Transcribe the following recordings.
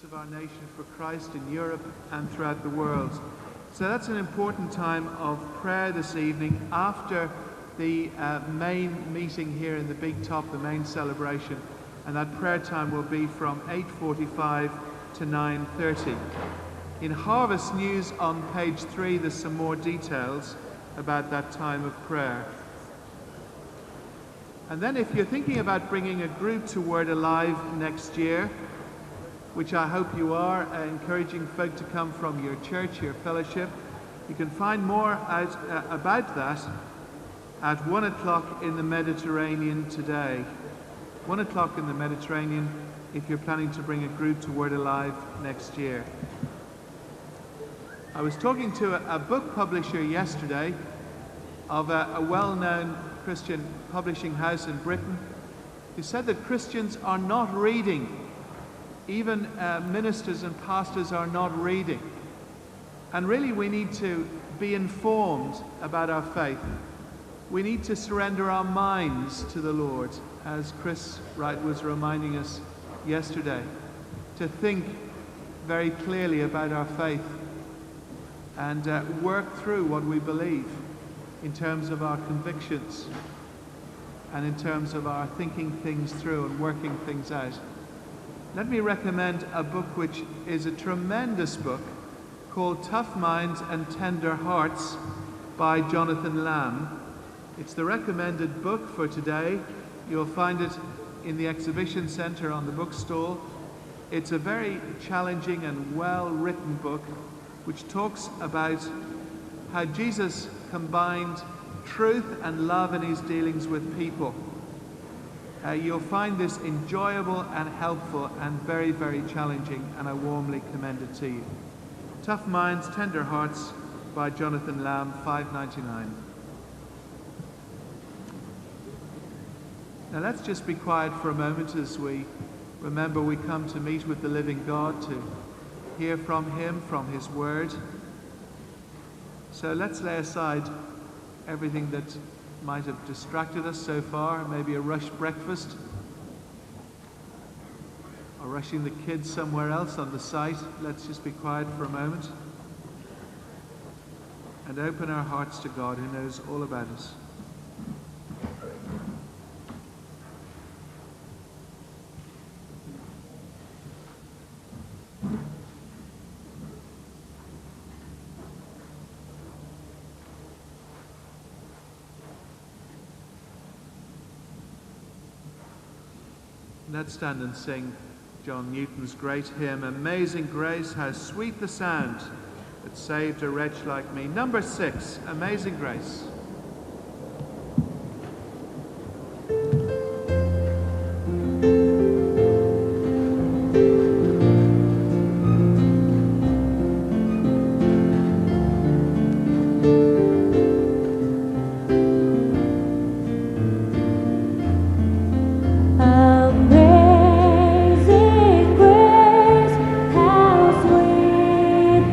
of our nation for Christ in Europe and throughout the world. So that's an important time of prayer this evening after the main meeting here in the Big Top, the main celebration, and that prayer time will be from 8:45 to 9:30. In Harvest News on page 3 there's some more details about that time of prayer. And then if you're thinking about bringing a group to Word Alive next year, which I hope you are, encouraging folk to come from your church, your fellowship, you can find more out about that at 1 o'clock in the Mediterranean today. 1 o'clock in the Mediterranean if you're planning to bring a group to Word Alive next year. I was talking to a book publisher yesterday of a well-known Christian publishing house in Britain who said that Christians are not reading. Even ministers and pastors are not reading. And really we need to be informed about our faith. We need to surrender our minds to the Lord, as Chris Wright was reminding us yesterday, to think very clearly about our faith and work through what we believe in terms of our convictions and in terms of our thinking things through and working things out. Let me recommend a book which is a tremendous book called Tough Minds and Tender Hearts by Jonathan Lamb. It's the recommended book for today. You'll find it in the exhibition centre on the bookstall. It's a very challenging and well-written book which talks about how Jesus combined truth and love in his dealings with people. You'll find this enjoyable and helpful and very, very challenging, and I warmly commend it to you. Tough Minds, Tender Hearts by Jonathan Lamb, $5.99. Now let's just be quiet for a moment as we remember we come to meet with the living God, to hear from him, from his word. So let's lay aside everything that might have distracted us so far, maybe a rushed breakfast, or rushing the kids somewhere else on the site. Let's just be quiet for a moment and open our hearts to God who knows all about us. Let's stand and sing John Newton's great hymn, Amazing Grace, how sweet the sound that saved a wretch like me. Number 6, Amazing Grace.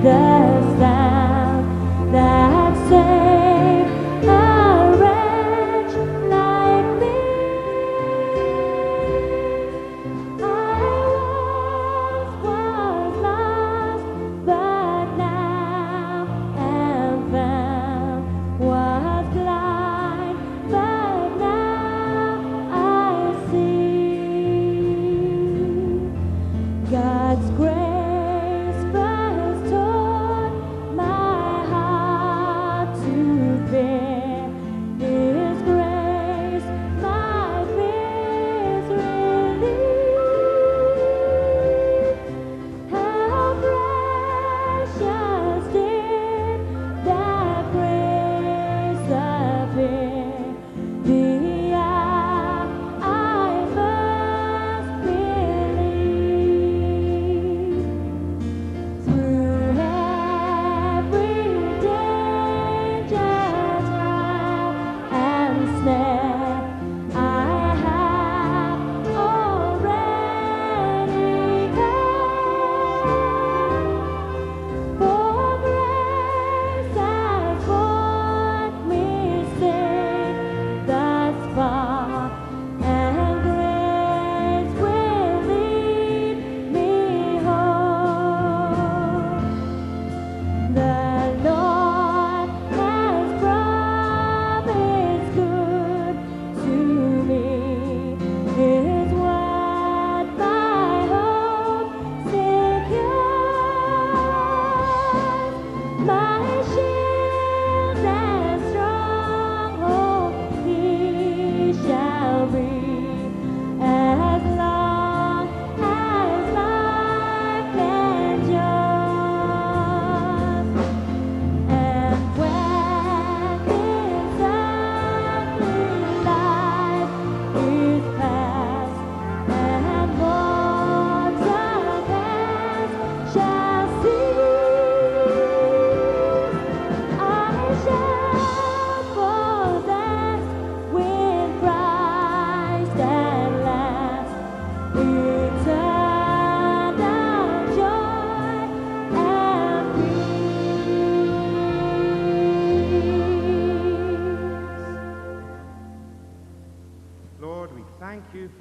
The sound that saved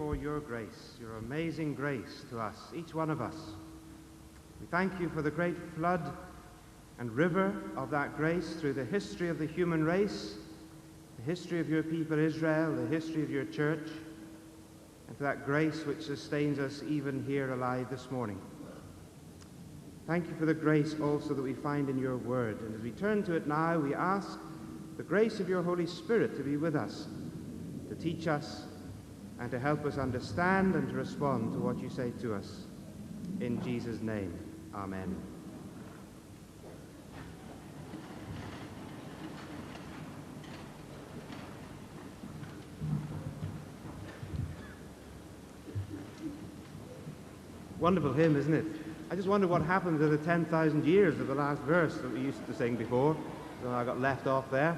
for your grace, your amazing grace to us, each one of us. We thank you for the great flood and river of that grace through the history of the human race, the history of your people Israel, the history of your church, and for that grace which sustains us even here alive this morning. Thank you for the grace also that we find in your word. And as we turn to it now, we ask the grace of your Holy Spirit to be with us, to teach us, and to help us understand and to respond to what you say to us. In Jesus' name, amen. Wonderful hymn, isn't it? I just wonder what happened to the 10,000 years of the last verse that we used to sing before. So I got left off there,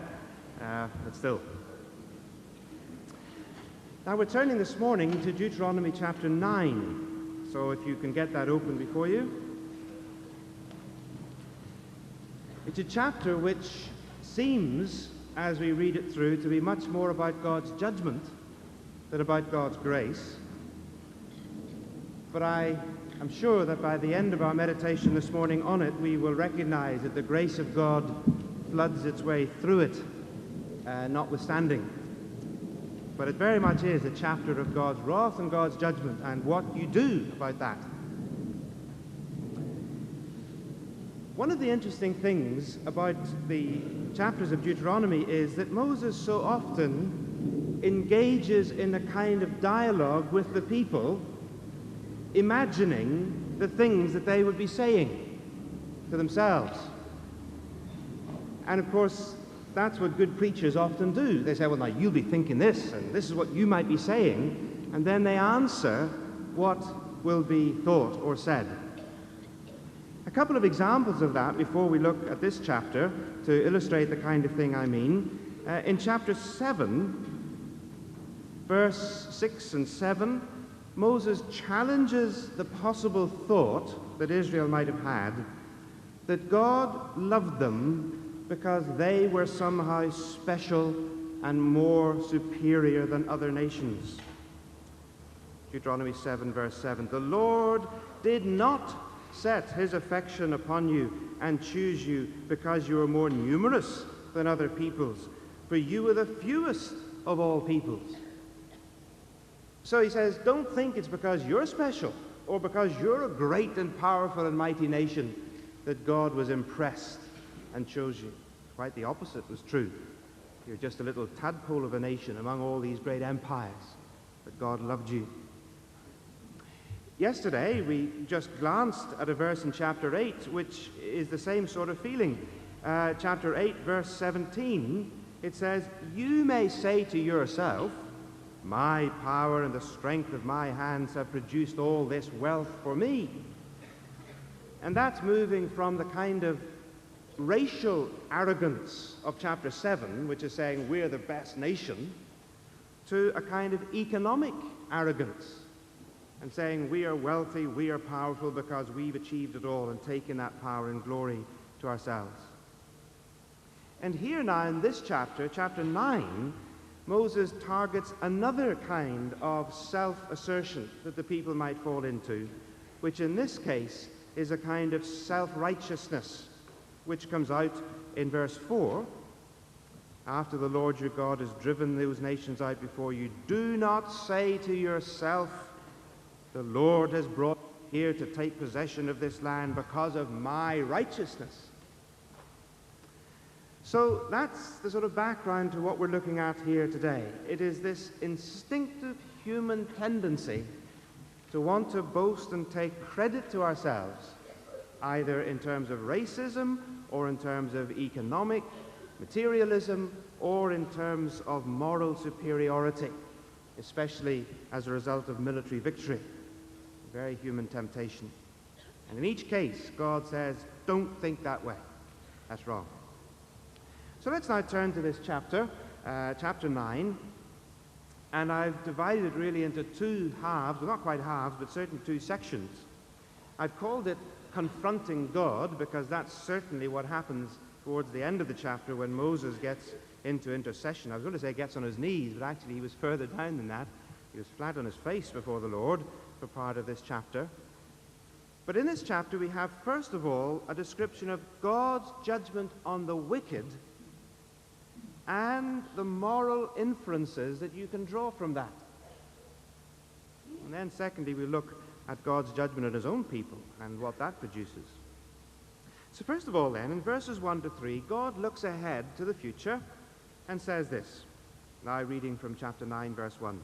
but still. Now we're turning this morning to Deuteronomy chapter 9. So if you can get that open before you. It's a chapter which seems, as we read it through, to be much more about God's judgment than about God's grace. But I'm sure that by the end of our meditation this morning on it, we will recognize that the grace of God floods its way through it, notwithstanding. But it very much is a chapter of God's wrath and God's judgment and what you do about that. One of the interesting things about the chapters of Deuteronomy is that Moses so often engages in a kind of dialogue with the people, imagining the things that they would be saying to themselves. And of course, that's what good preachers often do. They say, well, now you'll be thinking this, and this is what you might be saying, and then they answer what will be thought or said. A couple of examples of that before we look at this chapter to illustrate the kind of thing I mean. In chapter 7, verse 6 and 7, Moses challenges the possible thought that Israel might have had that God loved them because they were somehow special and more superior than other nations. Deuteronomy 7, verse 7, the Lord did not set his affection upon you and choose you because you were more numerous than other peoples, for you were the fewest of all peoples. So he says, don't think it's because you're special or because you're a great and powerful and mighty nation that God was impressed and chose you. Quite the opposite was true. You're just a little tadpole of a nation among all these great empires, but God loved you. Yesterday, we just glanced at a verse in chapter 8, which is the same sort of feeling. Chapter 8, verse 17, it says, you may say to yourself, my power and the strength of my hands have produced all this wealth for me. And that's moving from the kind of racial arrogance of chapter 7, which is saying we're the best nation, to a kind of economic arrogance and saying we are wealthy, we are powerful because we've achieved it all and taken that power and glory to ourselves. And here now in this chapter, chapter 9, Moses targets another kind of self-assertion that the people might fall into, which in this case is a kind of self-righteousness, which comes out in verse 4. After the Lord your God has driven those nations out before you, do not say to yourself, the Lord has brought you here to take possession of this land because of my righteousness. So that's the sort of background to what we're looking at here today. It is this instinctive human tendency to want to boast and take credit to ourselves, either in terms of racism or in terms of economic materialism or in terms of moral superiority, especially as a result of military victory. A very human temptation. And in each case, God says, don't think that way. That's wrong. So let's now turn to this chapter, chapter 9, and I've divided it really into two halves, well, not quite halves, but certainly two sections. I've called it Confronting God, because that's certainly what happens towards the end of the chapter when Moses gets into intercession. I was going to say gets on his knees, but actually he was further down than that. He was flat on his face before the Lord for part of this chapter. But in this chapter we have, first of all, a description of God's judgment on the wicked and the moral inferences that you can draw from that. And then secondly, we look at God's judgment on his own people and what that produces. So first of all then, in verses 1 to 3, God looks ahead to the future and says this. Now reading from chapter 9, verse 1.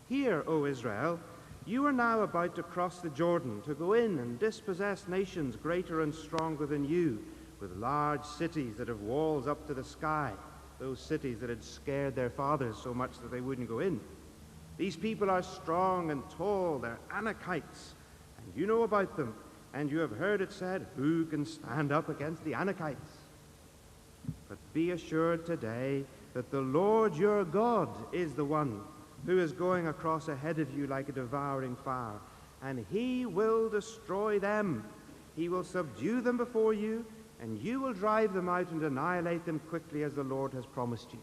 Hear, O Israel, you are now about to cross the Jordan, to go in and dispossess nations greater and stronger than you, with large cities that have walls up to the sky, those cities that had scared their fathers so much that they wouldn't go in. These people are strong and tall, they're Anakites, and you know about them, and you have heard it said, who can stand up against the Anakites? But be assured today that the Lord your God is the one who is going across ahead of you like a devouring fire, and he will destroy them. He will subdue them before you, and you will drive them out and annihilate them quickly as the Lord has promised you.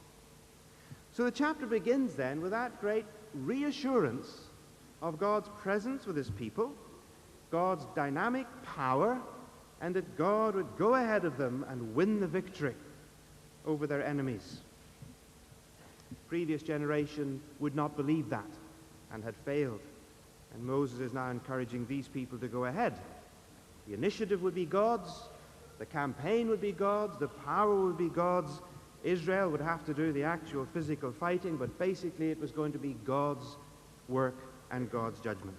So the chapter begins then with that great reassurance of God's presence with his people, God's dynamic power, and that God would go ahead of them and win the victory over their enemies. The previous generation would not believe that and had failed. And Moses is now encouraging these people to go ahead. The initiative would be God's, the campaign would be God's, the power would be God's. Israel would have to do the actual physical fighting, but basically it was going to be God's work and God's judgment.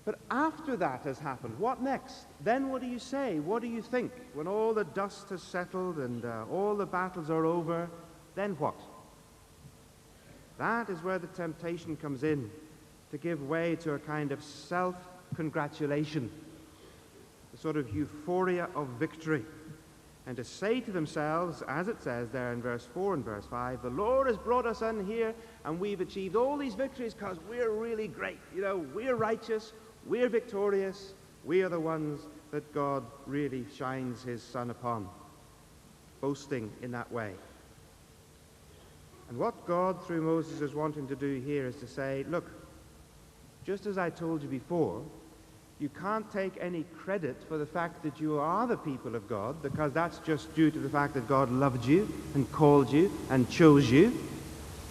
But after that has happened, what next? Then what do you say? What do you think? When all the dust has settled and all the battles are over, then what? That is where the temptation comes in, to give way to a kind of self-congratulation, a sort of euphoria of victory, and to say to themselves, as it says there in verse 4 and verse 5, the Lord has brought us in here and we've achieved all these victories because we're really great. You know, we're righteous, we're victorious, we are the ones that God really shines his sun upon, boasting in that way. And what God, through Moses, is wanting to do here is to say, look, just as I told you before, you can't take any credit for the fact that you are the people of God, because that's just due to the fact that God loved you and called you and chose you.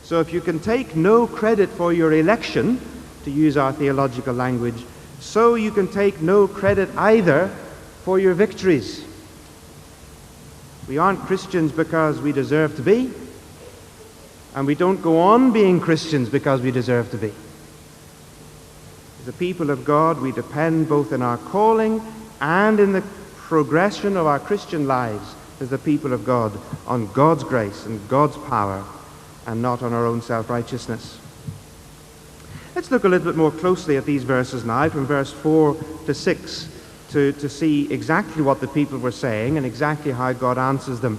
So if you can take no credit for your election, to use our theological language, so you can take no credit either for your victories. We aren't Christians because we deserve to be, and we don't go on being Christians because we deserve to be. As the people of God, we depend both in our calling and in the progression of our Christian lives as the people of God on God's grace and God's power, and not on our own self-righteousness. Let's look a little bit more closely at these verses now, from verse 4 to 6, to see exactly what the people were saying and exactly how God answers them.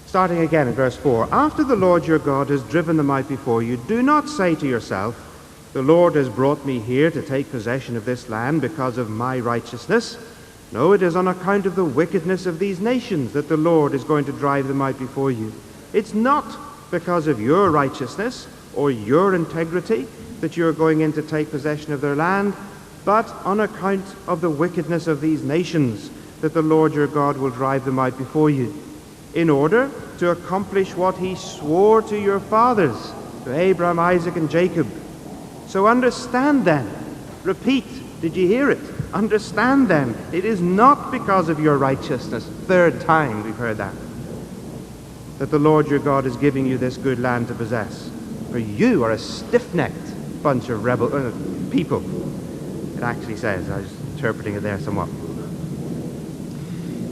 Starting again in verse 4, after the Lord your God has driven them out before you, do not say to yourself, the Lord has brought me here to take possession of this land because of my righteousness. No, it is on account of the wickedness of these nations that the Lord is going to drive them out before you. It's not because of your righteousness or your integrity that you're going in to take possession of their land, but on account of the wickedness of these nations that the Lord your God will drive them out before you, in order to accomplish what he swore to your fathers, to Abraham, Isaac, and Jacob. So understand then, repeat, did you hear it? Understand then, it is not because of your righteousness, third time we've heard that the Lord your God is giving you this good land to possess. For you are a stiff-necked bunch of rebel people. It actually says, I was interpreting it there somewhat.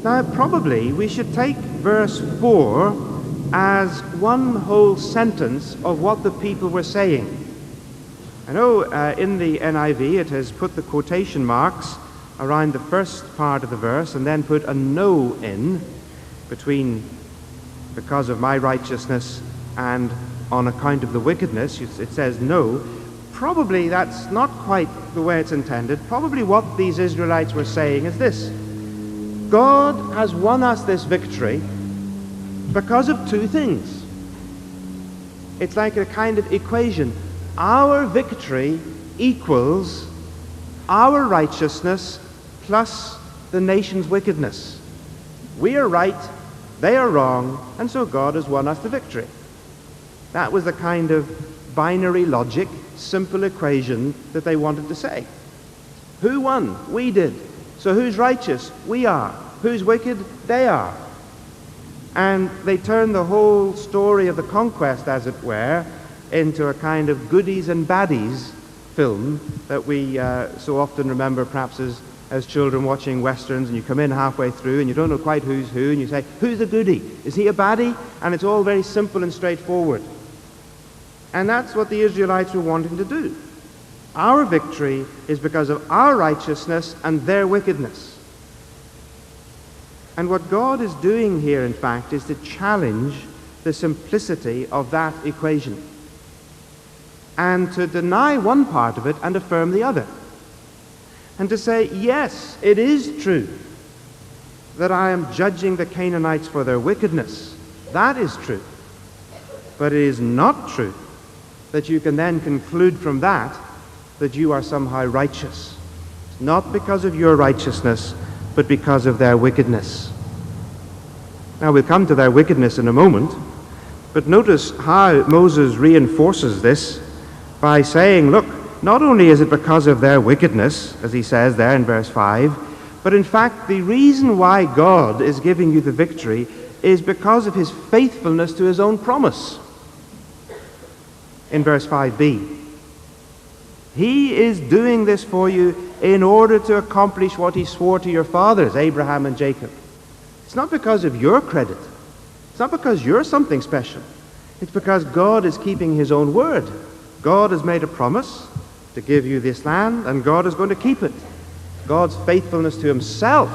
Now probably we should take verse 4 as one whole sentence of what the people were saying. I know in the NIV it has put the quotation marks around the first part of the verse and then put a no in between because of my righteousness and on account of the wickedness. It says no. Probably that's not quite the way it's intended. Probably what these Israelites were saying is this: God has won us this victory because of two things. It's like a kind of equation. Our victory equals our righteousness plus the nation's wickedness. We are right, they are wrong, and so God has won us the victory. That was the kind of binary logic, simple equation that they wanted to say. Who won? We did. So who's righteous? We are. Who's wicked? They are. And they turned the whole story of the conquest, as it were, into a kind of goodies and baddies film that we so often remember perhaps as children watching westerns, and you come in halfway through and you don't know quite who's who, and you say, who's the goodie? Is he a baddie? And it's all very simple and straightforward. And that's what the Israelites were wanting to do. Our victory is because of our righteousness and their wickedness. And what God is doing here, in fact, is to challenge the simplicity of that equation and to deny one part of it and affirm the other. And to say, yes, it is true that I am judging the Canaanites for their wickedness. That is true. But it is not true that you can then conclude from that that you are somehow righteous. Not because of your righteousness, but because of their wickedness. Now we'll come to their wickedness in a moment, but notice how Moses reinforces this by saying, look, not only is it because of their wickedness, as he says there in verse 5, but in fact the reason why God is giving you the victory is because of his faithfulness to his own promise. In verse 5b, he is doing this for you in order to accomplish what he swore to your fathers, Abraham and Jacob. It's not because of your credit. It's not because you're something special. It's because God is keeping his own word. God has made a promise to give you this land, and God is going to keep it. God's faithfulness to himself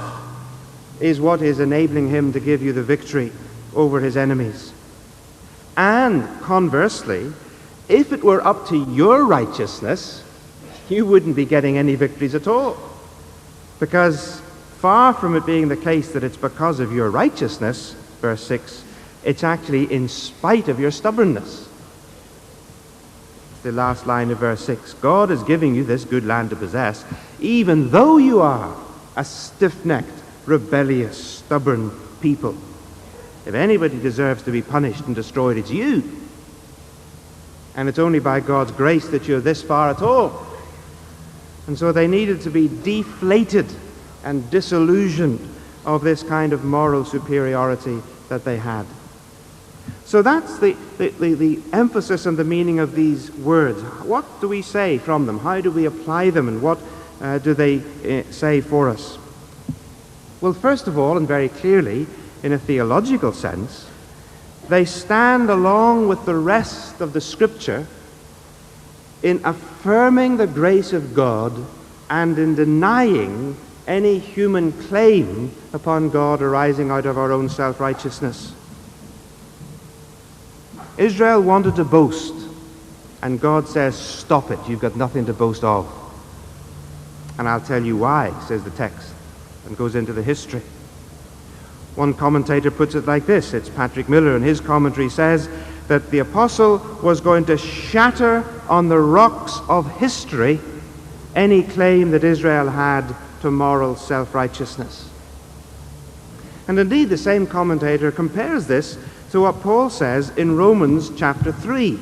is what is enabling him to give you the victory over his enemies. And conversely, if it were up to your righteousness, you wouldn't be getting any victories at all. Because far from it being the case that it's because of your righteousness, verse 6, it's actually in spite of your stubbornness. It's the last line of verse 6. God is giving you this good land to possess, even though you are a stiff-necked, rebellious, stubborn people. If anybody deserves to be punished and destroyed, it's you. And it's only by God's grace that you're this far at all. And so they needed to be deflated and disillusioned of this kind of moral superiority that they had. So that's the emphasis and the meaning of these words. What do we say from them? How do we apply them? And what do they say for us? Well, first of all, and very clearly, in a theological sense, they stand along with the rest of the Scripture in affirming the grace of God and in denying any human claim upon God arising out of our own self-righteousness. Israel wanted to boast, and God says, stop it, you've got nothing to boast of. And I'll tell you why, says the text, and goes into the history. One commentator puts it like this. It's Patrick Miller, and his commentary says that the apostle was going to shatter on the rocks of history any claim that Israel had to moral self-righteousness. And indeed, the same commentator compares this to what Paul says in Romans chapter 3,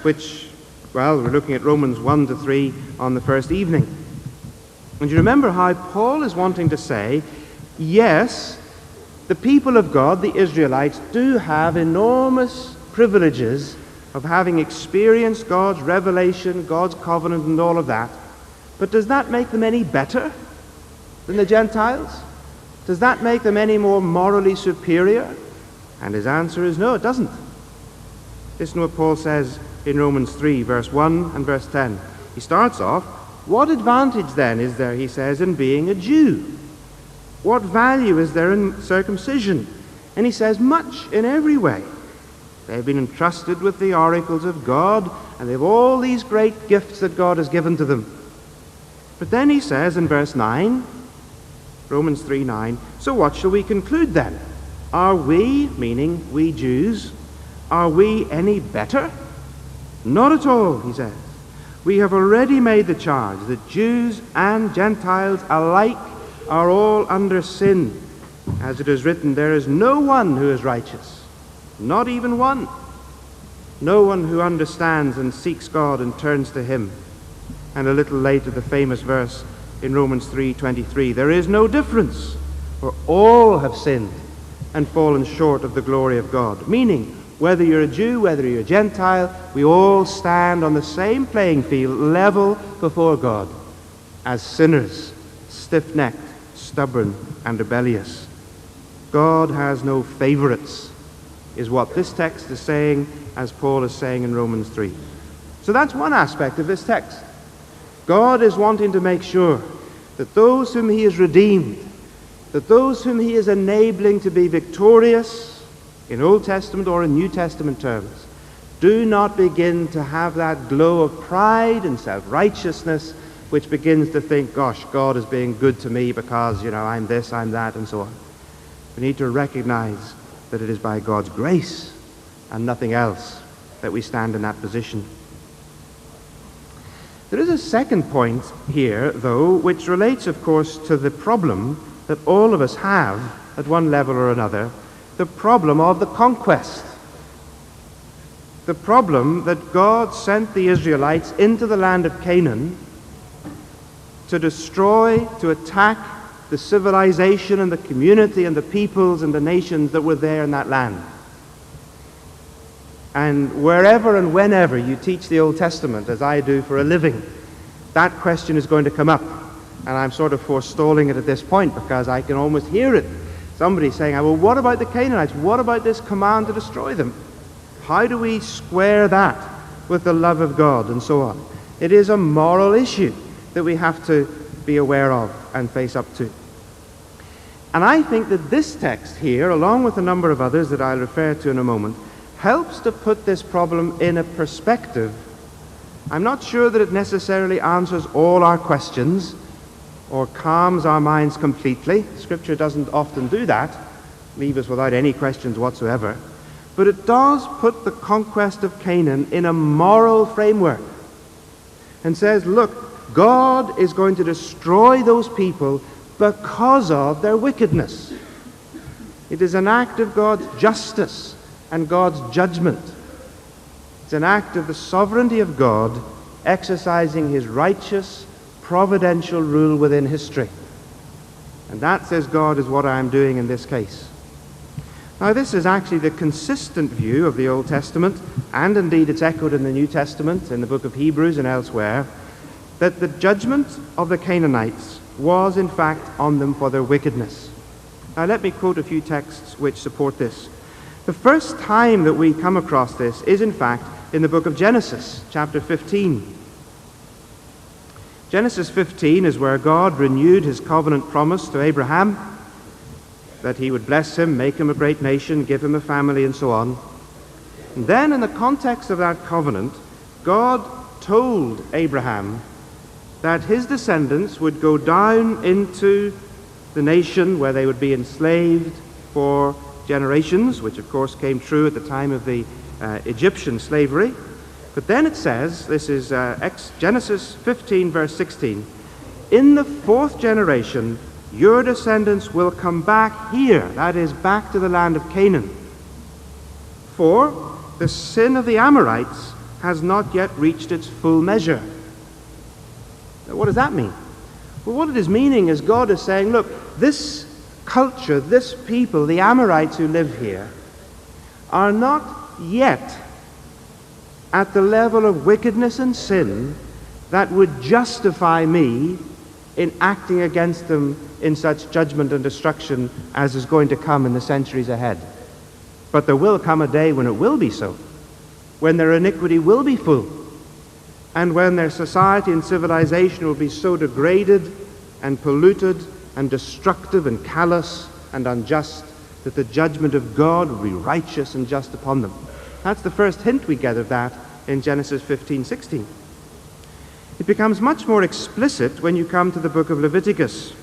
which, well, we're looking at Romans 1 to 3 on the first evening. And you remember how Paul is wanting to say, yes, the people of God, the Israelites, do have enormous privileges of having experienced God's revelation, God's covenant, and all of that. But does that make them any better than the Gentiles? Does that make them any more morally superior? And his answer is no, it doesn't. Listen to what Paul says in Romans 3, verse 1 and verse 10. He starts off, what advantage then is there, he says, in being a Jew? What value is there in circumcision? And he says, much in every way. They've been entrusted with the oracles of God, and they have all these great gifts that God has given to them. But then he says in verse 9, Romans 3:9, so what shall we conclude then? Are we, meaning we Jews, Are we any better? Not at all, he says. We have already made the charge that Jews and Gentiles alike are all under sin. As it is written, there is no one who is righteous, not even one. No one who understands and seeks God and turns to him. And a little later, the famous verse in Romans 3:23, there is no difference, for all have sinned and fallen short of the glory of God. Meaning, whether you're a Jew, whether you're a Gentile, we all stand on the same playing field, level before God, as sinners, stiff-necked, stubborn, and rebellious. God has no favorites, is what this text is saying, as Paul is saying in Romans 3. So that's one aspect of this text. God is wanting to make sure that those whom he has redeemed, that those whom he is enabling to be victorious, in Old Testament or in New Testament terms, do not begin to have that glow of pride and self-righteousness which begins to think, gosh, God is being good to me because, I'm this, I'm that, and so on. We need to recognize that it is by God's grace and nothing else that we stand in that position. There is a second point here, though, which relates, of course, to the problem that all of us have at one level or another, the problem of the conquest. The problem that God sent the Israelites into the land of Canaan to destroy, to attack the civilization and the community and the peoples and the nations that were there in that land. And wherever and whenever you teach the Old Testament, as I do for a living, that question is going to come up. And I'm sort of forestalling it at this point because I can almost hear it. Somebody saying, well, what about the Canaanites? What about this command to destroy them? How do we square that with the love of God and so on? It is a moral issue that we have to be aware of and face up to. And I think that this text here, along with a number of others that I'll refer to in a moment, helps to put this problem in a perspective. I'm not sure that it necessarily answers all our questions or calms our minds completely. Scripture doesn't often do that, leave us without any questions whatsoever. But it does put the conquest of Canaan in a moral framework and says, look, God is going to destroy those people because of their wickedness. It is an act of God's justice and God's judgment. It's an act of the sovereignty of God exercising his righteous, providential rule within history. And that, says God, is what I am doing in this case. Now, this is actually the consistent view of the Old Testament, and indeed it's echoed in the New Testament, in the book of Hebrews and elsewhere, that the judgment of the Canaanites was in fact on them for their wickedness. Now, let me quote a few texts which support this. The first time that we come across this is in fact in the book of Genesis, chapter 15. Genesis 15 is where God renewed his covenant promise to Abraham, that he would bless him, make him a great nation, give him a family, and so on. And then in the context of that covenant, God told Abraham that his descendants would go down into the nation where they would be enslaved for generations, which of course came true at the time of the Egyptian slavery. But then it says, this is Genesis 15, verse 16, in the fourth generation, your descendants will come back here, that is, back to the land of Canaan. For the sin of the Amorites has not yet reached its full measure. Now, what does that mean? Well, what it is meaning is God is saying, look, this culture, this people, the Amorites who live here, are not yet at the level of wickedness and sin that would justify me in acting against them in such judgment and destruction as is going to come in the centuries ahead. But there will come a day when it will be so, when their iniquity will be full, and when their society and civilization will be so degraded and polluted and destructive and callous and unjust that the judgment of God will be righteous and just upon them. That's the first hint we get of that in Genesis 15:16. It becomes much more explicit when you come to the book of Leviticus.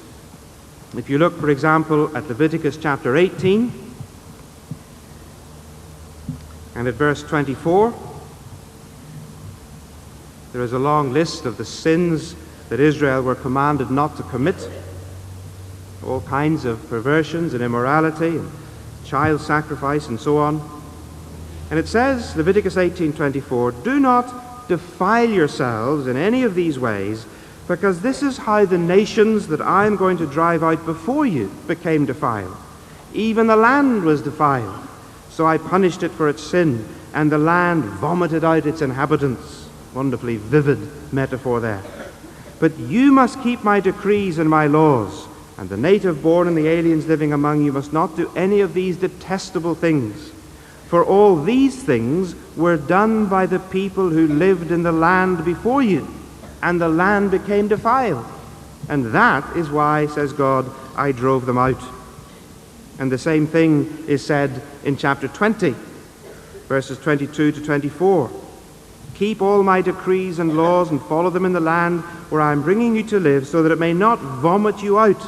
If you look, for example, at Leviticus chapter 18, And at verse 24, there is a long list of the sins that Israel were commanded not to commit. All kinds of perversions and immorality and child sacrifice and so on. And it says, Leviticus 18:24, "Do not defile yourselves in any of these ways, because this is how the nations that I am going to drive out before you became defiled. Even the land was defiled. So I punished it for its sin, and the land vomited out its inhabitants." Wonderfully vivid metaphor there. "But you must keep my decrees and my laws, and the native born and the aliens living among you must not do any of these detestable things. For all these things were done by the people who lived in the land before you, and the land became defiled. And that is why, says God, I drove them out." And the same thing is said in chapter 20, verses 22 to 24. "Keep all my decrees and laws and follow them in the land where I am bringing you to live, so that it may not vomit you out.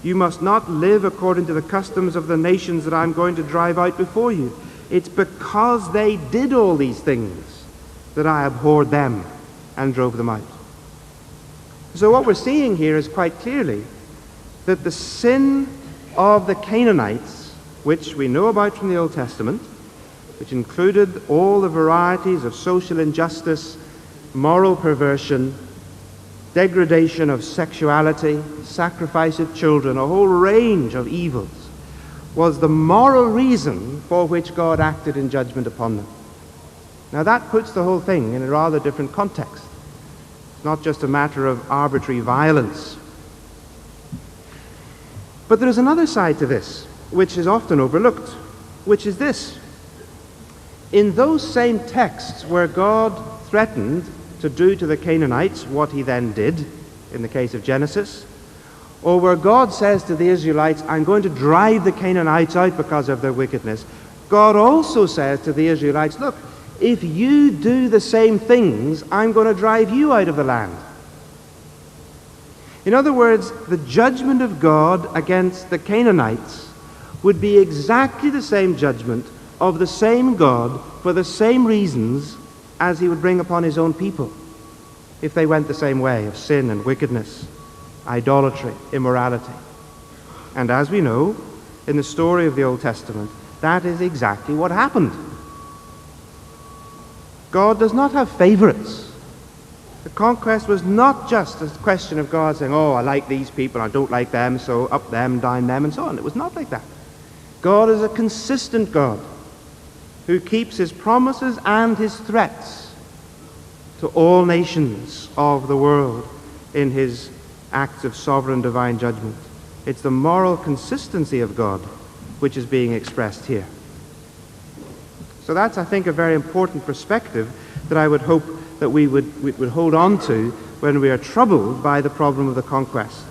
You must not live according to the customs of the nations that I am going to drive out before you. It's because they did all these things that I abhorred them and drove them out." So what we're seeing here is quite clearly that the sin of the Canaanites, which we know about from the Old Testament, which included all the varieties of social injustice, moral perversion, degradation of sexuality, sacrifice of children, a whole range of evils, was the moral reason for which God acted in judgment upon them. Now that puts the whole thing in a rather different context. It's not just a matter of arbitrary violence. But there is another side to this, which is often overlooked, which is this. In those same texts where God threatened to do to the Canaanites what he then did, in the case of Genesis, or where God says to the Israelites, I'm going to drive the Canaanites out because of their wickedness, God also says to the Israelites, look, if you do the same things, I'm going to drive you out of the land. In other words, the judgment of God against the Canaanites would be exactly the same judgment of the same God for the same reasons as he would bring upon his own people if they went the same way of sin and wickedness, idolatry, immorality. And as we know, in the story of the Old Testament, that is exactly what happened. God does not have favorites. The conquest was not just a question of God saying, oh, I like these people, I don't like them, so up them, down them, and so on. It was not like that. God is a consistent God who keeps his promises and his threats to all nations of the world in his acts of sovereign divine judgment. It's the moral consistency of God which is being expressed here. So that's, I think, a very important perspective that I would hope that we would hold on to when we are troubled by the problem of the conquest.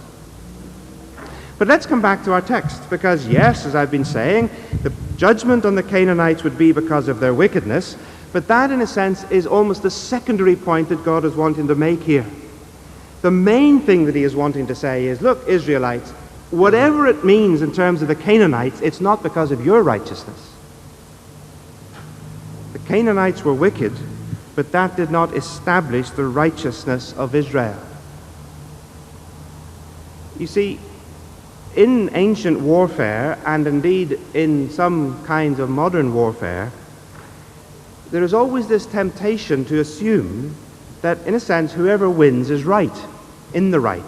But let's come back to our text, because yes, as I've been saying, the judgment on the Canaanites would be because of their wickedness, but that in a sense is almost the secondary point that God is wanting to make here. The main thing that he is wanting to say is, look, Israelites, whatever it means in terms of the Canaanites, it's not because of your righteousness. The Canaanites were wicked, but that did not establish the righteousness of Israel. You see, in ancient warfare, and indeed in some kinds of modern warfare, there is always this temptation to assume that, in a sense, whoever wins is right, in the right.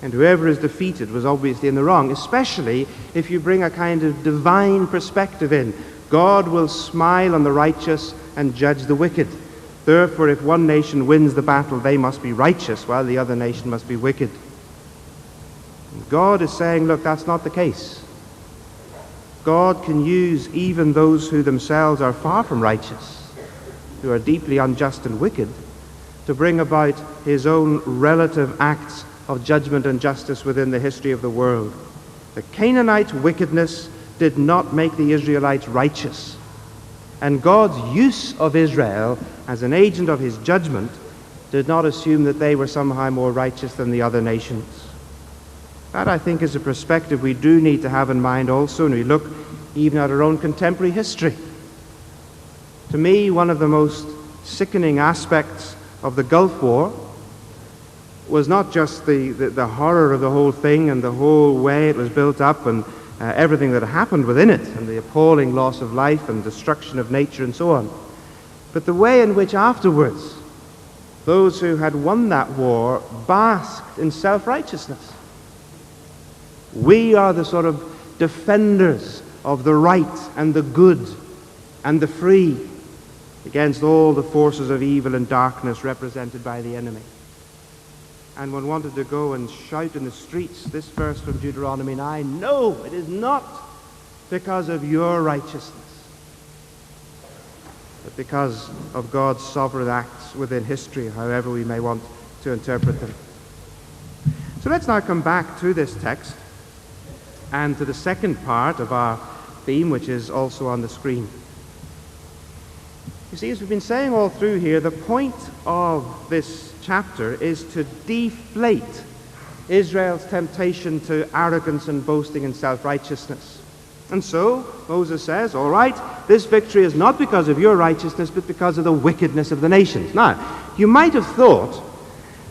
And whoever is defeated was obviously in the wrong, especially if you bring a kind of divine perspective in. God will smile on the righteous and judge the wicked. Therefore, if one nation wins the battle, they must be righteous, while the other nation must be wicked. And God is saying, look, that's not the case. God can use even those who themselves are far from righteous, who are deeply unjust and wicked, to bring about his own relative acts of judgment and justice within the history of the world. The Canaanites' wickedness did not make the Israelites righteous. And God's use of Israel as an agent of his judgment did not assume that they were somehow more righteous than the other nations. That, I think, is a perspective we do need to have in mind also when we look even at our own contemporary history. To me, one of the most sickening aspects of the Gulf War was not just the horror of the whole thing and the whole way it was built up and everything that happened within it and the appalling loss of life and destruction of nature and so on, but the way in which afterwards those who had won that war basked in self-righteousness. We are the sort of defenders of the right and the good and the free against all the forces of evil and darkness represented by the enemy. And one wanted to go and shout in the streets this verse from Deuteronomy 9, no, it is not because of your righteousness, but because of God's sovereign acts within history, however we may want to interpret them. So let's now come back to this text and to the second part of our theme, which is also on the screen. You see, as we've been saying all through here, the point of this chapter is to deflate Israel's temptation to arrogance and boasting and self-righteousness. And so Moses says, all right, this victory is not because of your righteousness, but because of the wickedness of the nations. Now, you might have thought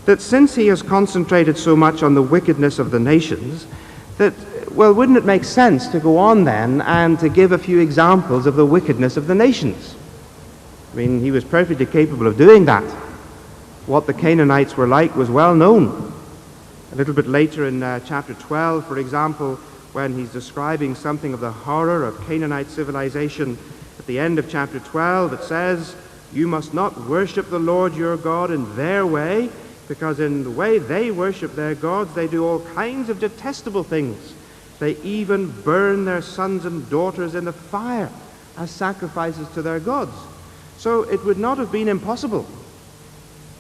that since he has concentrated so much on the wickedness of the nations, that, well, wouldn't it make sense to go on then and to give a few examples of the wickedness of the nations? I mean, he was perfectly capable of doing that. What the Canaanites were like was well known. A little bit later in chapter 12, for example, when he's describing something of the horror of Canaanite civilization, at the end of chapter 12 it says, you must not worship the Lord your God in their way, because in the way they worship their gods, they do all kinds of detestable things. They even burn their sons and daughters in the fire as sacrifices to their gods. So it would not have been impossible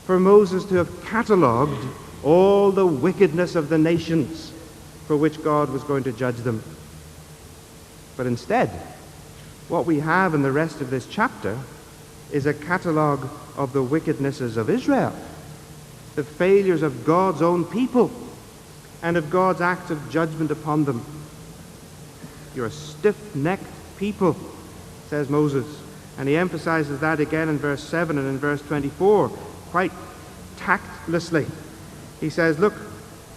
for Moses to have catalogued all the wickedness of the nations for which God was going to judge them. But instead, what we have in the rest of this chapter is a catalogue of the wickednesses of Israel, the failures of God's own people, and of God's act of judgment upon them. You're a stiff-necked people, says Moses. And he emphasizes that again in verse 7 and in verse 24, quite tactlessly. He says, look,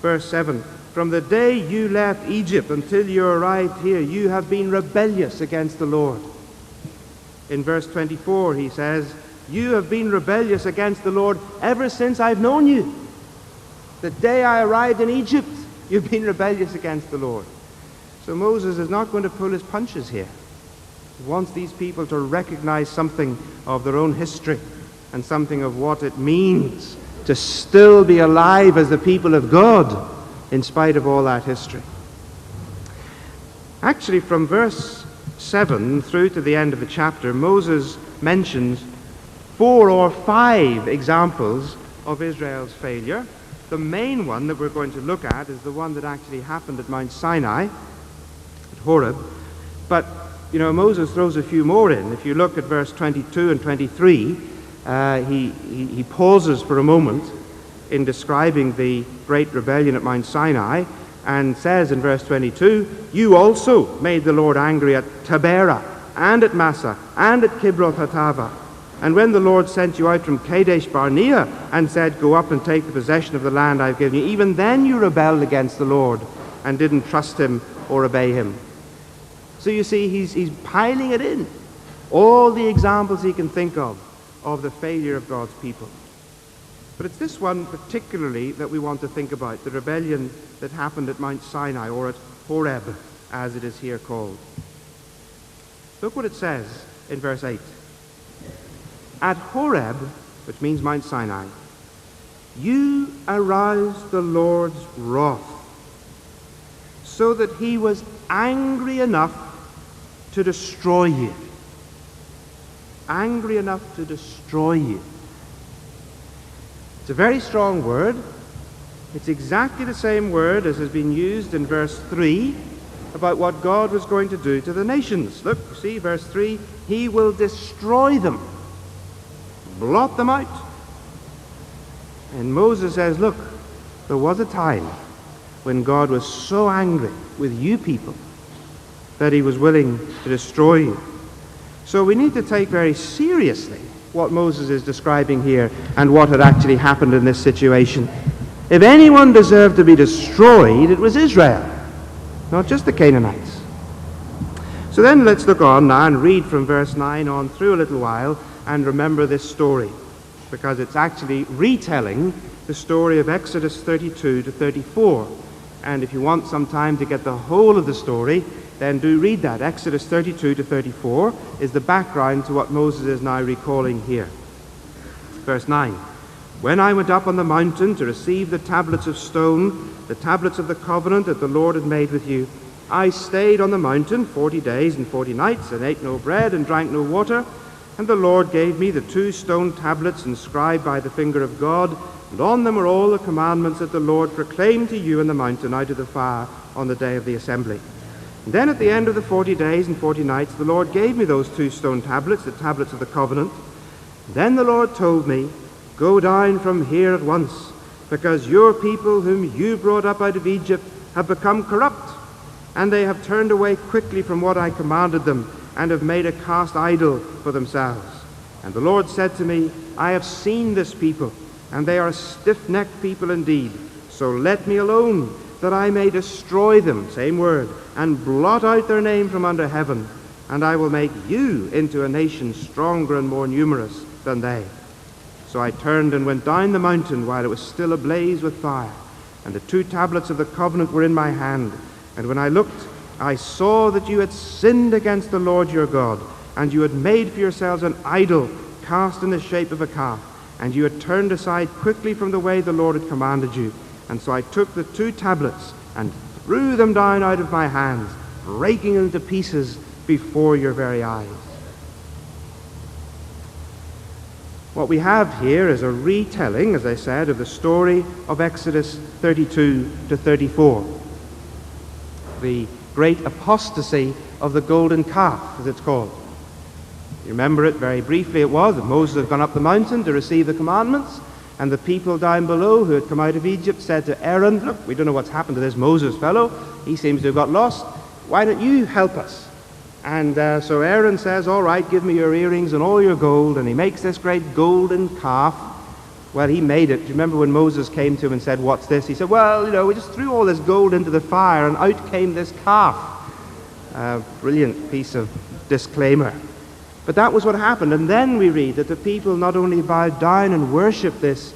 verse 7, from the day you left Egypt until you arrived here, you have been rebellious against the Lord. In verse 24, he says, you have been rebellious against the Lord ever since I've known you. The day I arrived in Egypt, you've been rebellious against the Lord. So Moses is not going to pull his punches here. He wants these people to recognize something of their own history and something of what it means to still be alive as the people of God in spite of all that history. Actually, from verse 7 through to the end of the chapter, Moses mentions 4 or 5 examples of Israel's failure. The main one that we're going to look at is the one that actually happened at Mount Sinai, at Horeb. But you know, Moses throws a few more in. If you look at verse 22 and 23, he pauses for a moment in describing the great rebellion at Mount Sinai and says in verse 22, you also made the Lord angry at Taberah and at Massah and at Kibroth Hattava. And when the Lord sent you out from Kadesh Barnea and said, go up and take the possession of the land I've given you, even then you rebelled against the Lord and didn't trust him or obey him. So you see, he's piling it in. All the examples he can think of the failure of God's people. But it's this one particularly that we want to think about, the rebellion that happened at Mount Sinai, or at Horeb, as it is here called. Look what it says in verse 8. At Horeb, which means Mount Sinai, you aroused the Lord's wrath, so that he was angry enough to destroy you. Angry enough to destroy you. It's a very strong word. It's exactly the same word as has been used in verse 3 about what God was going to do to the nations. Look, see, verse 3, he will destroy them, blot them out. And Moses says, look, there was a time when God was so angry with you people that he was willing to destroy you. So we need to take very seriously what Moses is describing here and what had actually happened in this situation. If anyone deserved to be destroyed, it was Israel, not just the Canaanites. So then let's look on now and read from verse 9 on through a little while and remember this story, because it's actually retelling the story of Exodus 32 to 34. And if you want some time to get the whole of the story, then do read that. Exodus 32 to 34 is the background to what Moses is now recalling here. Verse 9. When I went up on the mountain to receive the tablets of stone, the tablets of the covenant that the Lord had made with you, I stayed on the mountain 40 days and 40 nights, and ate no bread and drank no water. And the Lord gave me the 2 stone tablets inscribed by the finger of God, and on them were all the commandments that the Lord proclaimed to you in the mountain out of the fire on the day of the assembly. And then at the end of the 40 days and 40 nights, the Lord gave me those 2 stone tablets, the tablets of the covenant. Then the Lord told me, go down from here at once, because your people whom you brought up out of Egypt have become corrupt, and they have turned away quickly from what I commanded them, and have made a cast idol for themselves. And the Lord said to me, I have seen this people, and they are a stiff-necked people indeed. So let me alone, that I may destroy them, same word, and blot out their name from under heaven. And I will make you into a nation stronger and more numerous than they. So I turned and went down the mountain while it was still ablaze with fire. And the 2 tablets of the covenant were in my hand. And when I looked, I saw that you had sinned against the Lord your God, and you had made for yourselves an idol cast in the shape of a calf, and you had turned aside quickly from the way the Lord had commanded you. And so I took the 2 tablets and threw them down out of my hands, breaking them to pieces before your very eyes. What we have here is a retelling, as I said, of the story of Exodus 32 to 34. The great apostasy of the golden calf, as it's called. You remember it very briefly. It was that Moses had gone up the mountain to receive the commandments, and the people down below who had come out of Egypt said to Aaron, look, we don't know what's happened to this Moses fellow. He seems to have got lost. Why don't you help us? And so Aaron says, all right, give me your earrings and all your gold. And he makes this great golden calf. Well, he made it. Do you remember when Moses came to him and said, what's this? He said, well, we just threw all this gold into the fire and out came this calf. Brilliant piece of disclaimer. But that was what happened. And then we read that the people not only bowed down and worshipped this,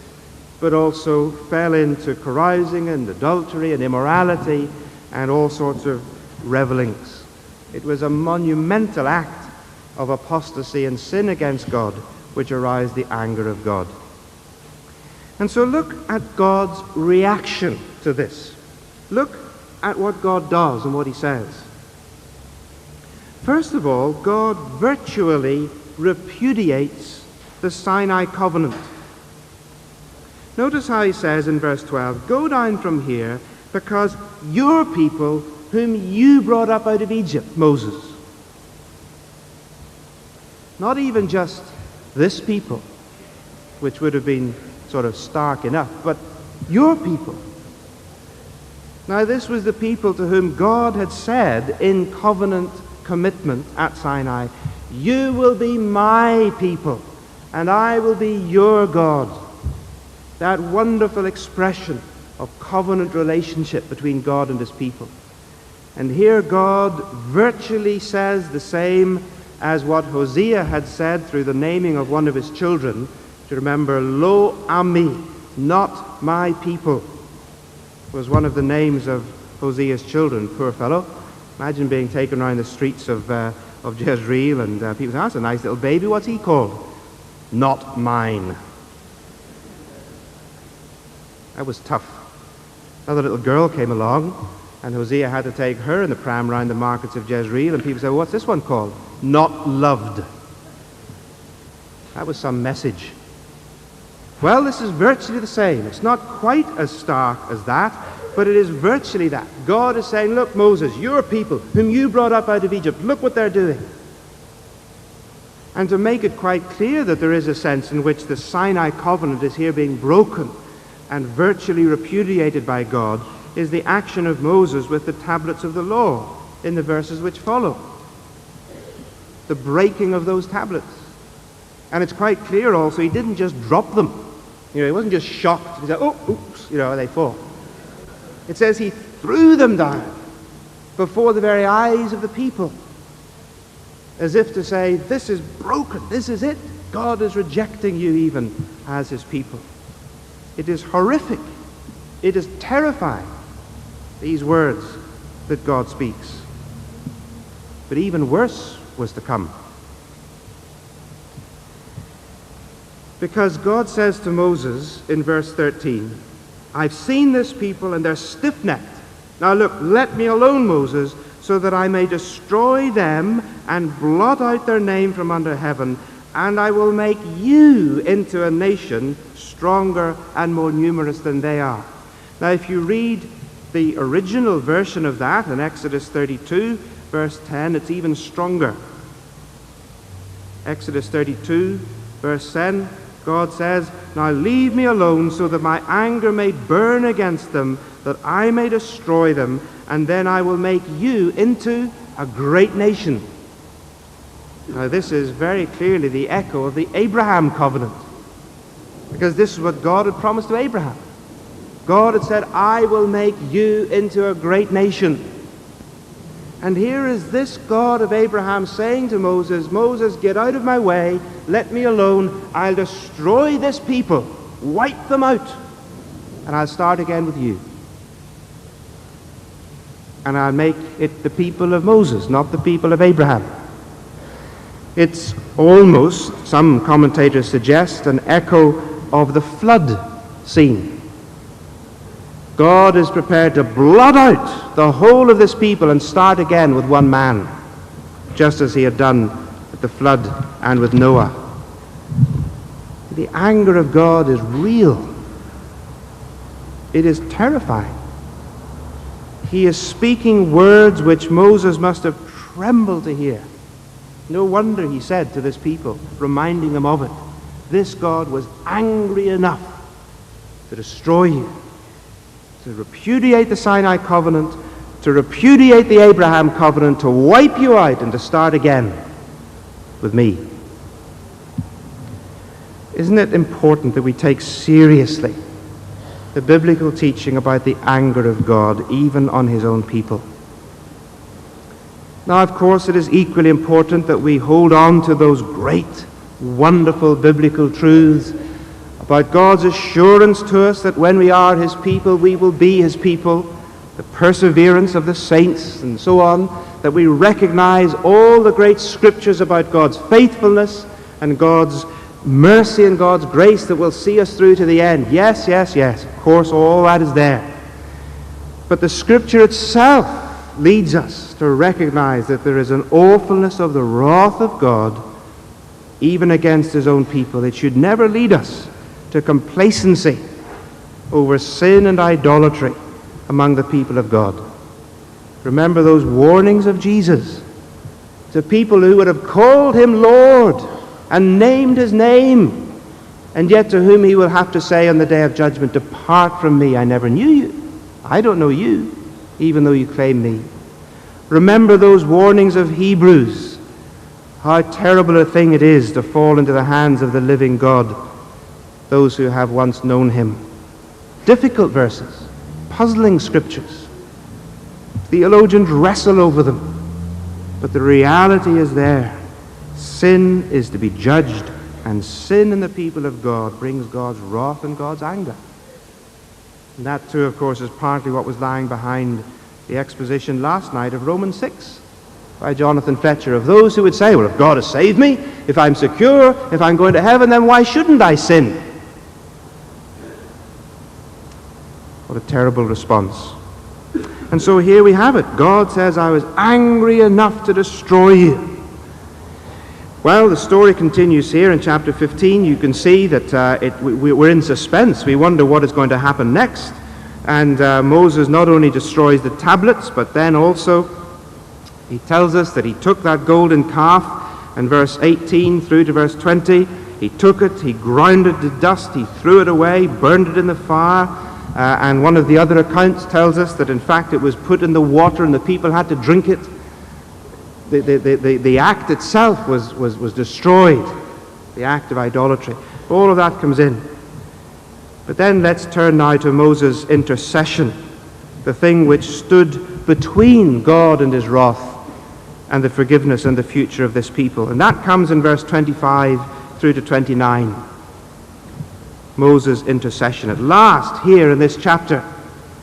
but also fell into carousing and adultery and immorality and all sorts of revelings. It was a monumental act of apostasy and sin against God, which aroused the anger of God. And so look at God's reaction to this. Look at what God does and what he says. First of all, God virtually repudiates the Sinai covenant. Notice how he says in verse 12, go down from here because your people whom you brought up out of Egypt, Moses. Not even just this people, which would have been sort of stark enough, but your people. Now this was the people to whom God had said in covenant commitment at Sinai, you will be my people and I will be your God. That wonderful expression of covenant relationship between God and his people. And here God virtually says the same as what Hosea had said through the naming of one of his children. To remember, Lo Ami, not my people, was one of the names of Hosea's children. Poor fellow. Imagine being taken around the streets of Jezreel and people say, that's a nice little baby. What's he called? Not mine. That was tough. Another little girl came along, and Hosea had to take her in the pram round the markets of Jezreel, and people said, well, what's this one called? Not loved. That was some message. Well, this is virtually the same. It's not quite as stark as that, but it is virtually that. God is saying, look, Moses, your people, whom you brought up out of Egypt, look what they're doing. And to make it quite clear that there is a sense in which the Sinai covenant is here being broken and virtually repudiated by God, is the action of Moses with the tablets of the law in the verses which follow. the breaking of those tablets. And it's quite clear also, he didn't just drop them. He wasn't just shocked. He said, oh, oops, they fall. It says he threw them down before the very eyes of the people, as if to say, this is broken, this is it. God is rejecting you even as his people. It is horrific. It is terrifying, these words that God speaks. But even worse was to come. Because God says to Moses in verse 13, I've seen this people and they're stiff-necked. Now look, let me alone, Moses, so that I may destroy them and blot out their name from under heaven, and I will make you into a nation stronger and more numerous than they are. Now if you read the original version of that in Exodus 32, verse 10, it's even stronger. Exodus 32, verse 10, God says, now leave me alone so that my anger may burn against them, that I may destroy them, and then I will make you into a great nation. Now this is very clearly the echo of the Abraham covenant, because this is what God had promised to Abraham. God had said, I will make you into a great nation. And here is this God of Abraham saying to Moses, Moses, get out of my way, let me alone, I'll destroy this people, wipe them out, and I'll start again with you. And I'll make it the people of Moses, not the people of Abraham. It's almost, some commentators suggest, an echo of the flood scene. God is prepared to blot out the whole of this people and start again with one man, just as he had done with the flood and with Noah. The anger of God is real. It is terrifying. He is speaking words which Moses must have trembled to hear. No wonder he said to this people, reminding them of it, this God was angry enough to destroy you, to repudiate the Sinai covenant, to repudiate the Abraham covenant, to wipe you out and to start again with me. Isn't it important that we take seriously the biblical teaching about the anger of God, even on his own people? Now, of course, it is equally important that we hold on to those great, wonderful biblical truths about God's assurance to us that when we are his people, we will be his people, the perseverance of the saints, and so on, that we recognize all the great scriptures about God's faithfulness and God's mercy and God's grace that will see us through to the end. Yes, yes, yes, of course, all that is there. But the scripture itself leads us to recognize that there is an awfulness of the wrath of God even against his own people. It should never lead us to complacency over sin and idolatry among the people of God. Remember those warnings of Jesus to people who would have called him Lord and named his name, and yet to whom he will have to say on the day of judgment, depart from me, I never knew you. I don't know you, even though you claim me. Remember those warnings of Hebrews, how terrible a thing it is to fall into the hands of the living God, those who have once known him. Difficult verses, puzzling scriptures. Theologians wrestle over them, but the reality is there. Sin is to be judged, and sin in the people of God brings God's wrath and God's anger. And that too, of course, is partly what was lying behind the exposition last night of Romans 6 by Jonathan Fletcher, of those who would say, well, if God has saved me, if I'm secure, if I'm going to heaven, then why shouldn't I sin? What a terrible response. And so here we have it. God says, I was angry enough to destroy you. Well, the story continues here in chapter 15. You can see that we're in suspense. We wonder what is going to happen next. And Moses not only destroys the tablets, but then also he tells us that he took that golden calf, and verse 18 through to verse 20, he took it, he ground it to dust, he threw it away, burned it in the fire, and one of the other accounts tells us that in fact it was put in the water and the people had to drink it. the act itself was destroyed, the act of idolatry. All of that comes in. But then let's turn now to Moses' intercession, the thing which stood between God and his wrath and the forgiveness and the future of this people. And that comes in verse 25 through to 29. Moses' intercession. At last, here in this chapter,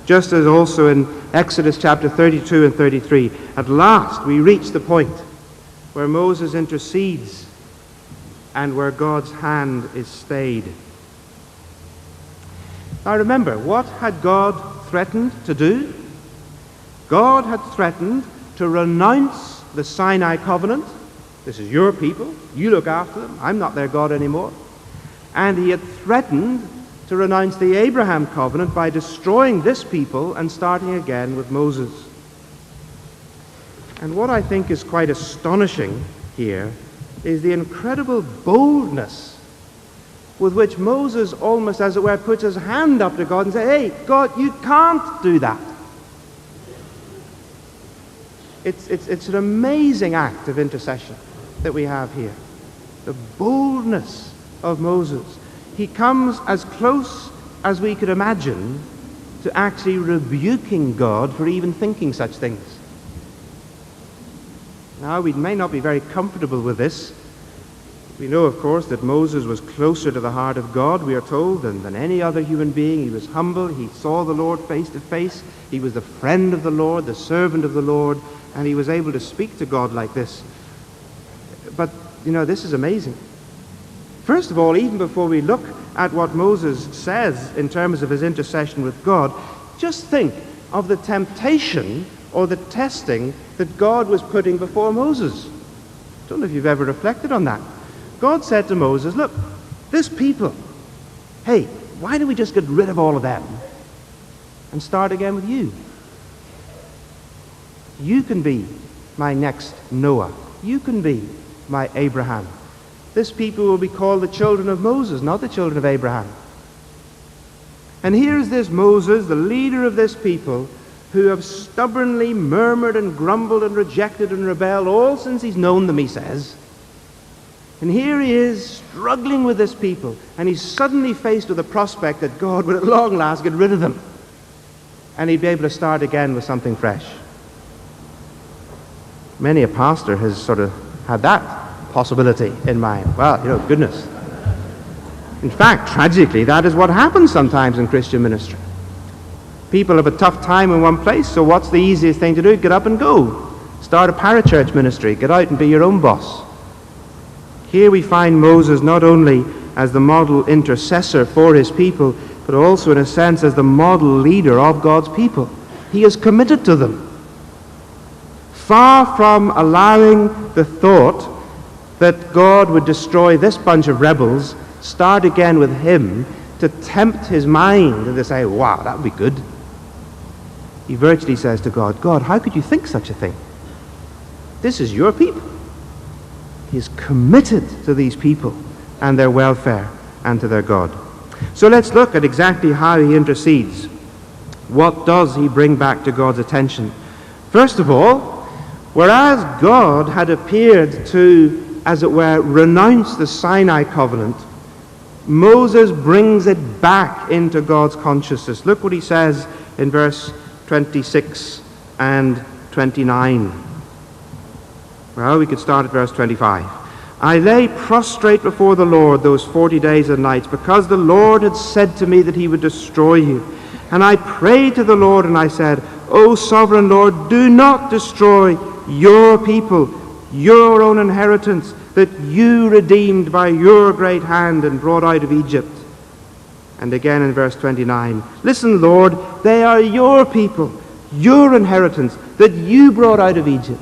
just as also in Exodus chapter 32 and 33, at last we reach the point where Moses intercedes and where God's hand is stayed. Now remember, what had God threatened to do? God had threatened to renounce the Sinai covenant. This is your people. You look after them. I'm not their God anymore. And he had threatened to renounce the Abraham covenant by destroying this people and starting again with Moses. And what I think is quite astonishing here is the incredible boldness with which Moses almost, as it were, puts his hand up to God and says, hey, God, you can't do that. It's an amazing act of intercession that we have here. The boldness of Moses. He comes as close as we could imagine to actually rebuking God for even thinking such things. Now, we may not be very comfortable with this. We know, of course, that Moses was closer to the heart of God, we are told, than any other human being. He was humble. He saw the Lord face to face. He was the friend of the Lord, the servant of the Lord, and he was able to speak to God like this. But, this is amazing. First of all, even before we look at what Moses says in terms of his intercession with God, just think of the temptation or the testing that God was putting before Moses. I don't know if you've ever reflected on that. God said to Moses, look, this people, hey, why don't we just get rid of all of them and start again with you? You can be my next Noah. You can be my Abraham. This people will be called the children of Moses, not the children of Abraham. And here's this Moses, the leader of this people, who have stubbornly murmured and grumbled and rejected and rebelled all since he's known them, he says. And here he is struggling with this people, and he's suddenly faced with the prospect that God would at long last get rid of them, and he'd be able to start again with something fresh. Many a pastor has sort of had that possibility in mind. Well, goodness. In fact, tragically, that is what happens sometimes in Christian ministry. People have a tough time in one place, so what's the easiest thing to do? Get up and go. Start a parachurch ministry. Get out and be your own boss. Here we find Moses not only as the model intercessor for his people, but also in a sense as the model leader of God's people. He is committed to them. Far from allowing the thought that God would destroy this bunch of rebels, start again with him to tempt his mind and to say, wow, that would be good. He virtually says to God, God, how could you think such a thing? This is your people. He's committed to these people and their welfare and to their God. So let's look at exactly how he intercedes. What does he bring back to God's attention? First of all, whereas God had appeared to, as it were, renounce the Sinai covenant, Moses brings it back into God's consciousness. Look what he says in verse 26 and 29. Well, we could start at verse 25. I lay prostrate before the Lord those 40 days and nights, because the Lord had said to me that he would destroy you. And I prayed to the Lord, and I said, O sovereign Lord, do not destroy your people, your own inheritance, that you redeemed by your great hand and brought out of Egypt. And again in verse 29, listen, Lord, they are your people, your inheritance, that you brought out of Egypt.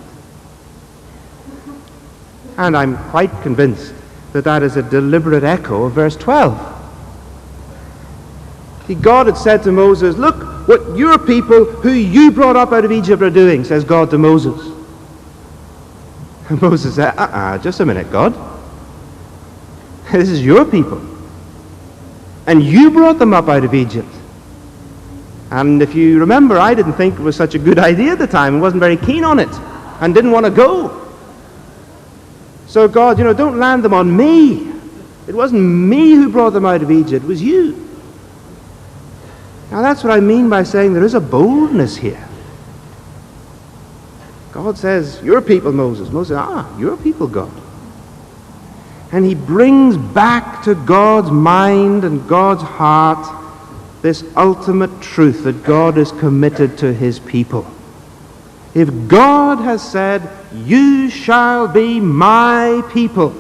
And I'm quite convinced that that is a deliberate echo of verse 12. See, God had said to Moses, look what your people who you brought up out of Egypt are doing, says God to Moses. And Moses said, just a minute, God. This is your people. And you brought them up out of Egypt. And if you remember, I didn't think it was such a good idea at the time and wasn't very keen on it and didn't want to go. So God, don't land them on me. It wasn't me who brought them out of Egypt, it was you. Now that's what I mean by saying there is a boldness here. God says, your people, Moses. Moses says, your people, God. And he brings back to God's mind and God's heart this ultimate truth that God is committed to his people. If God has said, you shall be my people,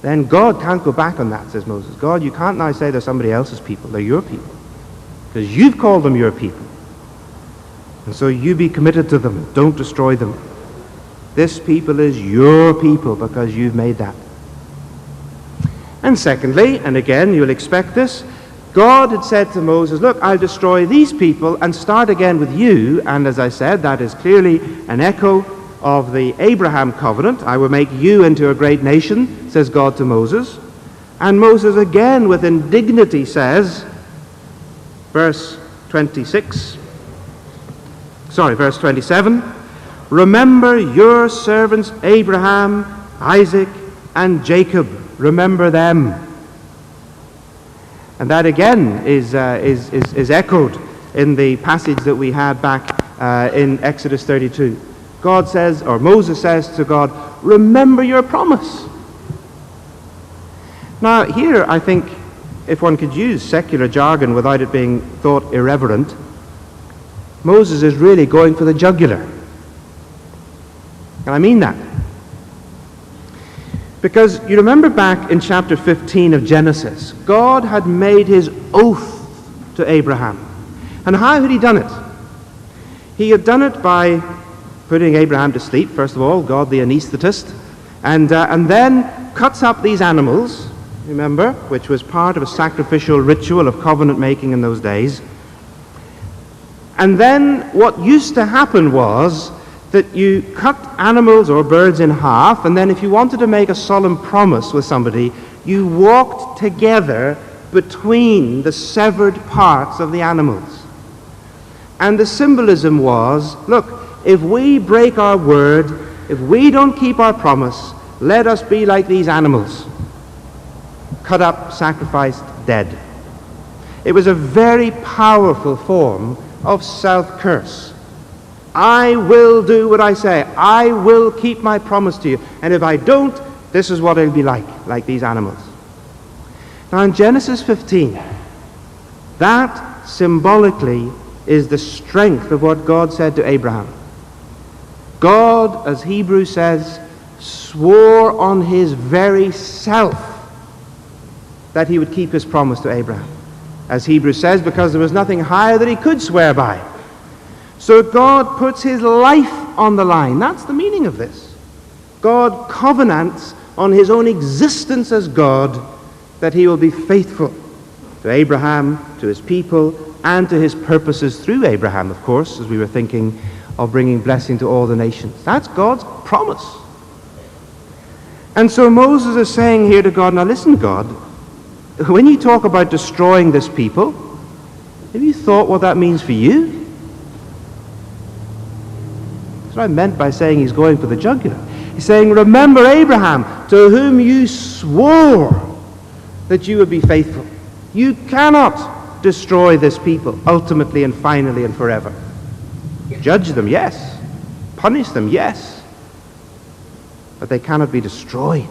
then God can't go back on that, says Moses. God, you can't now say they're somebody else's people. They're your people. Because you've called them your people. And so you be committed to them. Don't destroy them. This people is your people because you've made that. And secondly, and again you'll expect this, God had said to Moses, look, I'll destroy these people and start again with you. And as I said, that is clearly an echo of the Abraham covenant. I will make you into a great nation, says God to Moses. And Moses again with indignity says, verse 27, remember your servants Abraham, Isaac, and Jacob. Remember them. And that again is echoed in the passage that we had back in Exodus 32. God says, or Moses says to God, remember your promise. Now here I think, if one could use secular jargon without it being thought irreverent, Moses is really going for the jugular. And I mean that. Because you remember back in chapter 15 of Genesis, God had made his oath to Abraham. And how had he done it? He had done it by putting Abraham to sleep, first of all, God the anesthetist, and then cuts up these animals, remember, which was part of a sacrificial ritual of covenant making in those days. And then what used to happen was that you cut animals or birds in half, and then if you wanted to make a solemn promise with somebody, you walked together between the severed parts of the animals. And the symbolism was, look, if we break our word, if we don't keep our promise, let us be like these animals. Cut up, sacrificed, dead. It was a very powerful form of self-curse. I will do what I say. I will keep my promise to you. And if I don't, this is what it'll be like these animals. Now in Genesis 15, that symbolically is the strength of what God said to Abraham. God, as Hebrews says, swore on his very self that he would keep his promise to Abraham. As Hebrews says, because there was nothing higher that he could swear by. So God puts his life on the line. That's the meaning of this. God covenants on his own existence as God that he will be faithful to Abraham, to his people, and to his purposes through Abraham, of course, as we were thinking of bringing blessing to all the nations. That's God's promise. And so Moses is saying here to God, now listen, God, when you talk about destroying this people, have you thought what that means for you? That's what I meant by saying he's going for the jugular. He's saying, remember Abraham, to whom you swore that you would be faithful. You cannot destroy this people, ultimately and finally and forever. Judge them, yes. Punish them, yes. But they cannot be destroyed,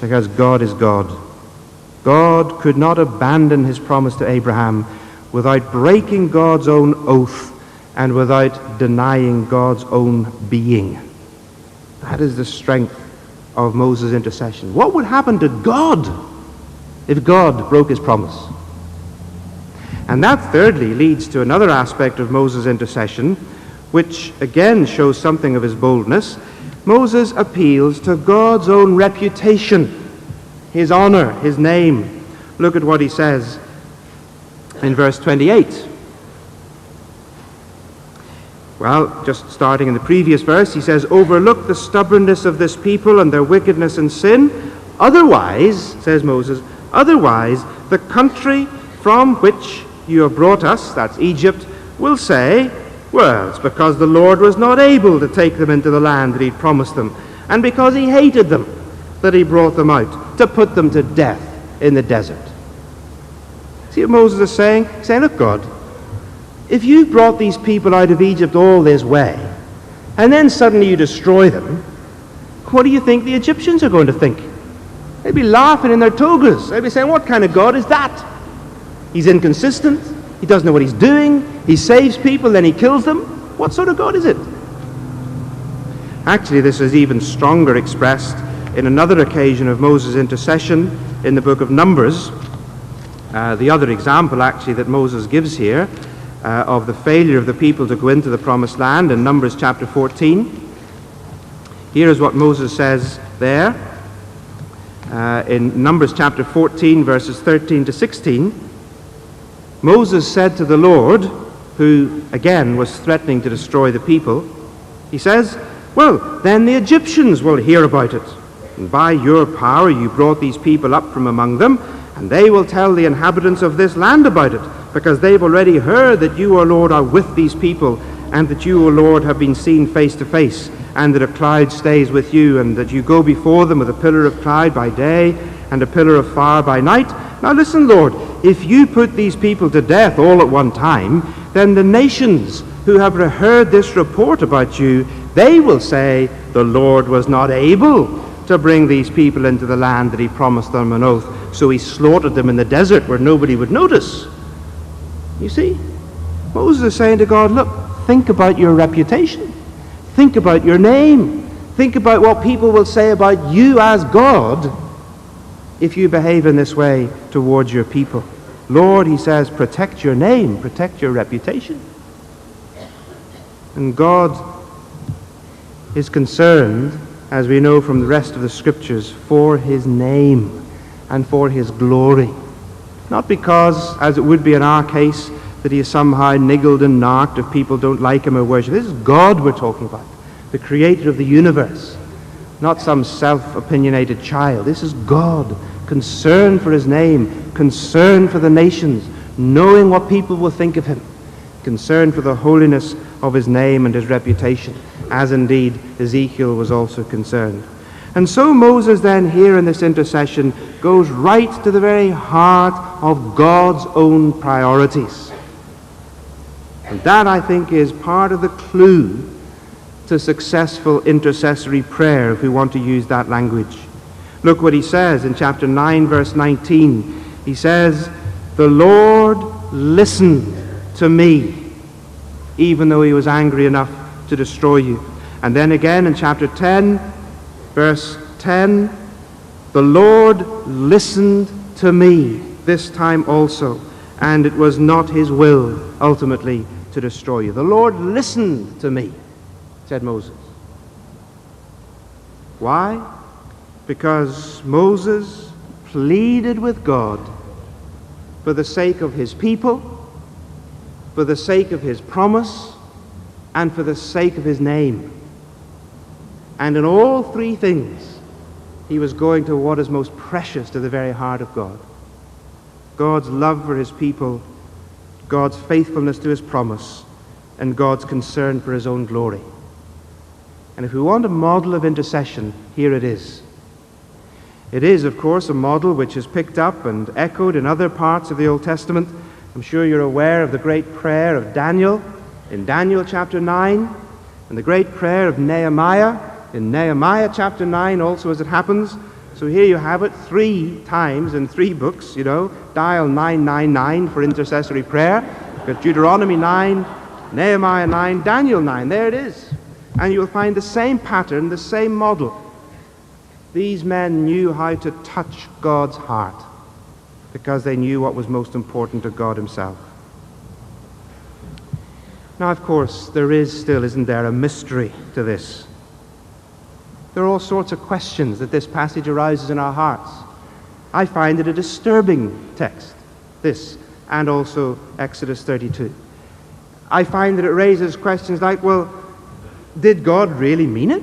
because God is God. God could not abandon his promise to Abraham without breaking God's own oath and without denying God's own being. That is the strength of Moses' intercession. What would happen to God if God broke his promise? And that thirdly leads to another aspect of Moses' intercession, which again shows something of his boldness. Moses appeals to God's own reputation, his honor, his name. Look at what he says in verse 28. Well, just starting in the previous verse, he says, overlook the stubbornness of this people and their wickedness and sin. Otherwise, says Moses, otherwise the country from which you have brought us, that's Egypt, will say, well, it's because the Lord was not able to take them into the land that he'd promised them. and because he hated them that he brought them out to put them to death in the desert. See what Moses is saying? He's saying, look, God, if you brought these people out of Egypt all this way, and then suddenly you destroy them, what do you think the Egyptians are going to think? They'd be laughing in their togas. They'd be saying, what kind of God is that? He's inconsistent. He doesn't know what he's doing. He saves people, then he kills them. What sort of God is it? Actually, this is even stronger expressed in another occasion of Moses' intercession in the book of Numbers. The other example, actually, that Moses gives here of the failure of the people to go into the promised land in Numbers chapter 14. Here is what Moses says there in Numbers chapter 14, verses 13 to 16. Moses said to the Lord, who again was threatening to destroy the people, he says, well, then the Egyptians will hear about it. And by your power you brought these people up from among them, and they will tell the inhabitants of this land about it, because they've already heard that you, O Lord, are with these people, and that you, O Lord, have been seen face to face, and that a cloud stays with you, and that you go before them with a pillar of cloud by day, and a pillar of fire by night. Now listen, Lord, if you put these people to death all at one time, then the nations who have heard this report about you, they will say, the Lord was not able to bring these people into the land that he promised them on oath, so he slaughtered them in the desert where nobody would notice. You see, Moses is saying to God, look, think about your reputation. Think about your name. Think about what people will say about you as God if you behave in this way towards your people. Lord, he says, protect your name, protect your reputation. And God is concerned, as we know from the rest of the scriptures, for his name and for his glory. Not because, as it would be in our case, that he is somehow niggled and narked if people don't like him or worship. This is God we're talking about, the creator of the universe, not some self-opinionated child. This is God, concerned for his name, concerned for the nations, knowing what people will think of him, concerned for the holiness of his name and his reputation, as indeed Ezekiel was also concerned. And so Moses then here in this intercession goes right to the very heart of God's own priorities. And that, I think, is part of the clue to successful intercessory prayer, if we want to use that language. Look what he says in chapter 9, verse 19. He says, the Lord listened to me, even though he was angry enough to destroy you. And then again in chapter 10, verse 10, the Lord listened to me this time also, and it was not his will ultimately to destroy you. The Lord listened to me, said Moses. Why? Because Moses pleaded with God for the sake of his people, for the sake of his promise, and for the sake of his name. And in all three things, he was going to what is most precious to the very heart of God. God's love for his people, God's faithfulness to his promise, and God's concern for his own glory. And if we want a model of intercession, here it is. It is, of course, a model which is picked up and echoed in other parts of the Old Testament. I'm sure you're aware of the great prayer of Daniel in Daniel chapter 9, and the great prayer of Nehemiah in Nehemiah chapter 9 also, as it happens. So here you have it 3 times in 3 books, dial 999 for intercessory prayer. You've got Deuteronomy 9, Nehemiah 9, Daniel 9, there it is. And you'll find the same pattern, the same model. These men knew how to touch God's heart because they knew what was most important to God himself. Now, of course, there is still, isn't there, a mystery to this. There are all sorts of questions that this passage arouses in our hearts. I find it a disturbing text, this, and also Exodus 32. I find that it raises questions like, well, did God really mean it?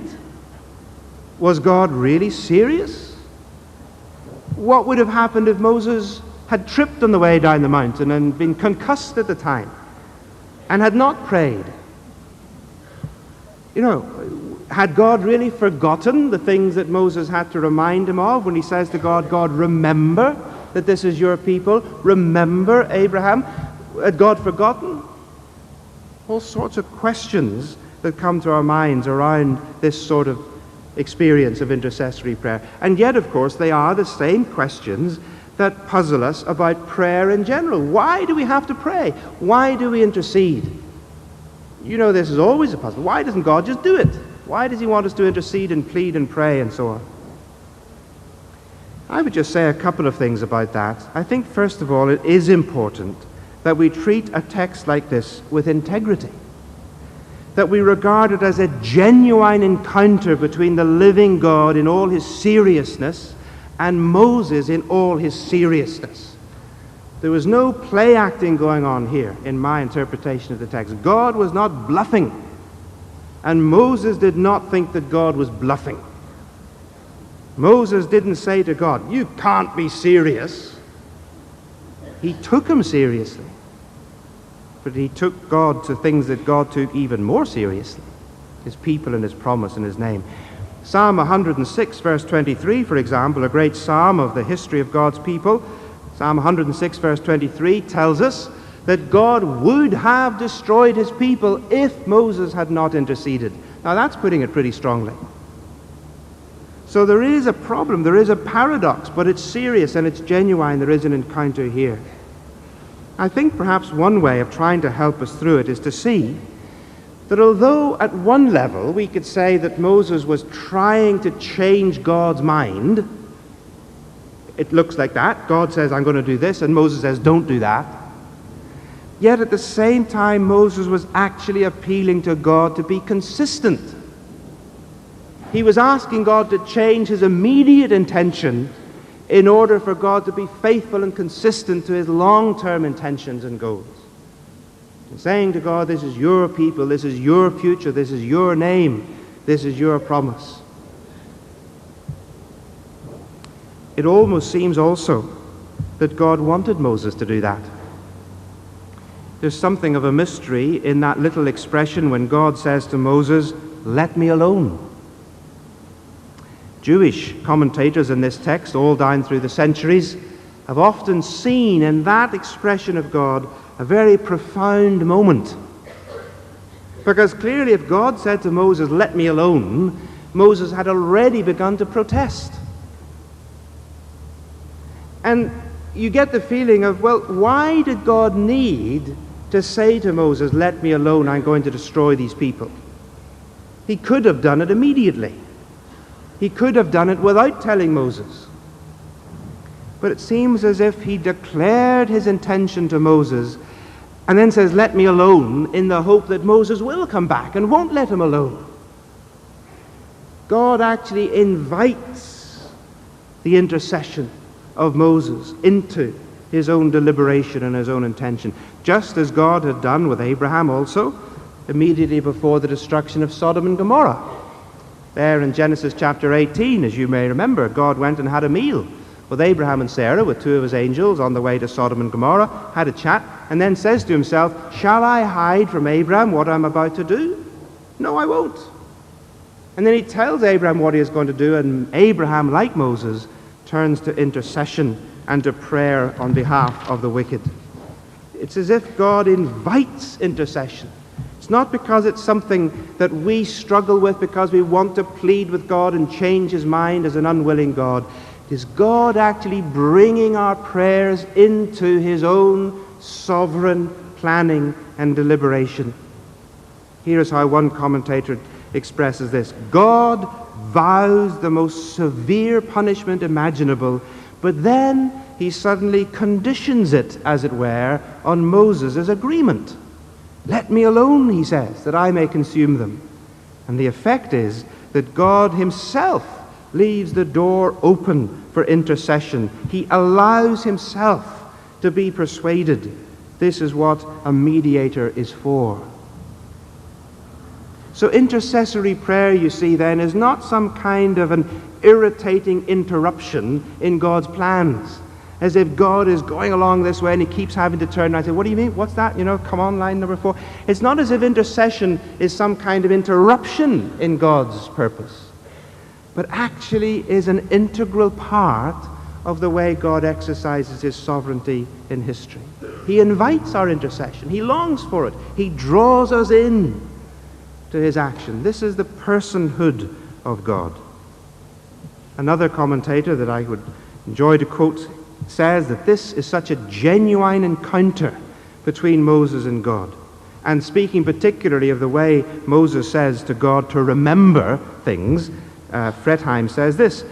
Was God really serious? What would have happened if Moses had tripped on the way down the mountain and been concussed at the time and had not prayed? Had God really forgotten the things that Moses had to remind him of when he says to God, God, remember that this is your people? Remember Abraham? Had God forgotten? All sorts of questions that come to our minds around this sort of experience of intercessory prayer. And yet, of course, they are the same questions that puzzle us about prayer in general. Why do we have to pray? Why do we intercede? You know, this is always a puzzle. Why doesn't God just do it? Why does he want us to intercede and plead and pray and so on? I would just say a couple of things about that. I think, first of all, it is important that we treat a text like this with integrity, that we regard it as a genuine encounter between the living God in all his seriousness and Moses in all his seriousness. There was no play acting going on here in my interpretation of the text. God was not bluffing, and Moses did not think that God was bluffing. Moses didn't say to God, you can't be serious. He took him seriously. But he took God to things that God took even more seriously. His people and his promise and his name. Psalm 106 verse 23, for example, a great psalm of the history of God's people. Psalm 106 verse 23 tells us that God would have destroyed his people if Moses had not interceded. Now that's putting it pretty strongly. So there is a problem, there is a paradox, but it's serious and it's genuine. There is an encounter here. I think perhaps one way of trying to help us through it is to see that although at one level we could say that Moses was trying to change God's mind, it looks like that. God says, I'm going to do this, and Moses says, don't do that. Yet at the same time, Moses was actually appealing to God to be consistent. He was asking God to change his immediate intention in order for God to be faithful and consistent to his long-term intentions and goals. And saying to God, this is your people, this is your future, this is your name, this is your promise. It almost seems also that God wanted Moses to do that. There's something of a mystery in that little expression when God says to Moses, let me alone. Jewish commentators in this text, all down through the centuries, have often seen in that expression of God a very profound moment. Because clearly if God said to Moses, let me alone, Moses had already begun to protest. And you get the feeling of, well, why did God need to say to Moses, let me alone, I'm going to destroy these people? He could have done it immediately. He could have done it without telling Moses. But it seems as if he declared his intention to Moses and then says, let me alone, in the hope that Moses will come back and won't let him alone. God actually invites the intercession of Moses into his own deliberation and his own intention, just as God had done with Abraham also, immediately before the destruction of Sodom and Gomorrah. There in Genesis chapter 18, as you may remember, God went and had a meal with Abraham and Sarah, with two of his angels on the way to Sodom and Gomorrah, had a chat, and then says to himself, shall I hide from Abraham what I'm about to do? No, I won't. And then he tells Abraham what he is going to do, and Abraham, like Moses, turns to intercession and to prayer on behalf of the wicked. It's as if God invites intercession. It's not because it's something that we struggle with because we want to plead with God and change his mind as an unwilling God. It is God actually bringing our prayers into his own sovereign planning and deliberation. Here is how one commentator expresses this. God vows the most severe punishment imaginable, but then he suddenly conditions it, as it were, on Moses' agreement. Let me alone, he says, that I may consume them. And the effect is that God himself leaves the door open for intercession. He allows himself to be persuaded. This is what a mediator is for. So intercessory prayer, you see, then, is not some kind of an irritating interruption in God's plans. as if God is going along this way and he keeps having to turn. And I say, what do you mean? What's that? Come on, line number 4. It's not as if intercession is some kind of interruption in God's purpose, but actually is an integral part of the way God exercises his sovereignty in history. He invites our intercession. He longs for it. He draws us in to his action. This is the personhood of God. Another commentator that I would enjoy to quote says that this is such a genuine encounter between Moses and God. And speaking particularly of the way Moses says to God to remember things, Fretheim says this: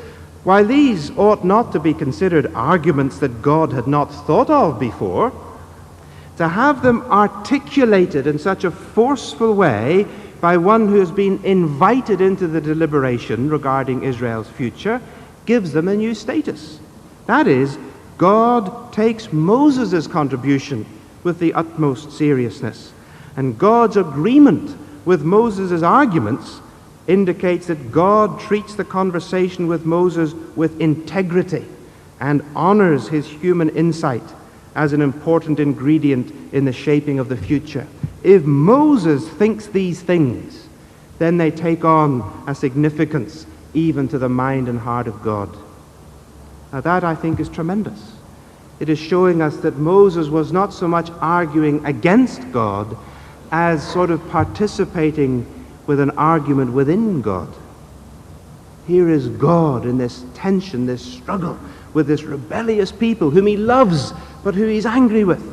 while these ought not to be considered arguments that God had not thought of before, to have them articulated in such a forceful way by one who has been invited into the deliberation regarding Israel's future gives them a new status. That is, God takes Moses' contribution with the utmost seriousness, and God's agreement with Moses' arguments indicates that God treats the conversation with Moses with integrity and honors his human insight as an important ingredient in the shaping of the future. If Moses thinks these things, then they take on a significance even to the mind and heart of God. Now that, I think, is tremendous. It is showing us that Moses was not so much arguing against God as sort of participating with an argument within God. Here is God in this tension, this struggle with this rebellious people whom he loves but who he's angry with.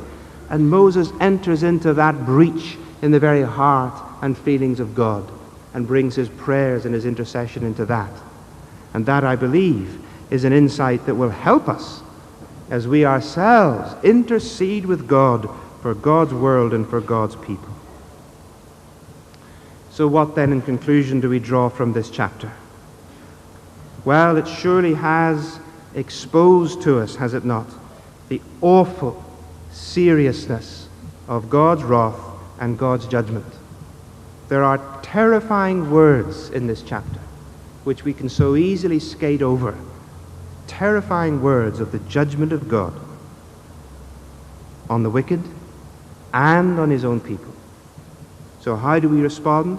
And Moses enters into that breach in the very heart and feelings of God and brings his prayers and his intercession into that. And that, I believe, is an insight that will help us as we ourselves intercede with God for God's world and for God's people. So what then, in conclusion, do we draw from this chapter? Well, it surely has exposed to us, has it not, the awful seriousness of God's wrath and God's judgment. There are terrifying words in this chapter which we can so easily skate over. Terrifying words of the judgment of God on the wicked and on his own people. So how do we respond?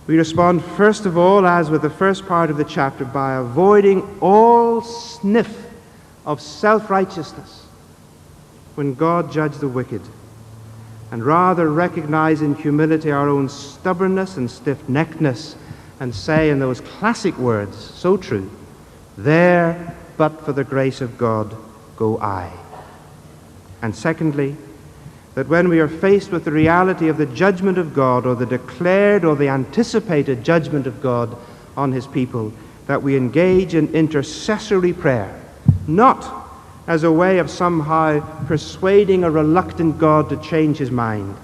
We respond, first of all, as with the first part of the chapter, by avoiding all sniff of self-righteousness when God judged the wicked, and rather recognize in humility our own stubbornness and stiff-neckedness, and say in those classic words, so true, there, but for the grace of God, go I. And secondly, that when we are faced with the reality of the judgment of God, or the declared or the anticipated judgment of God on his people, that we engage in intercessory prayer, not as a way of somehow persuading a reluctant God to change his mind,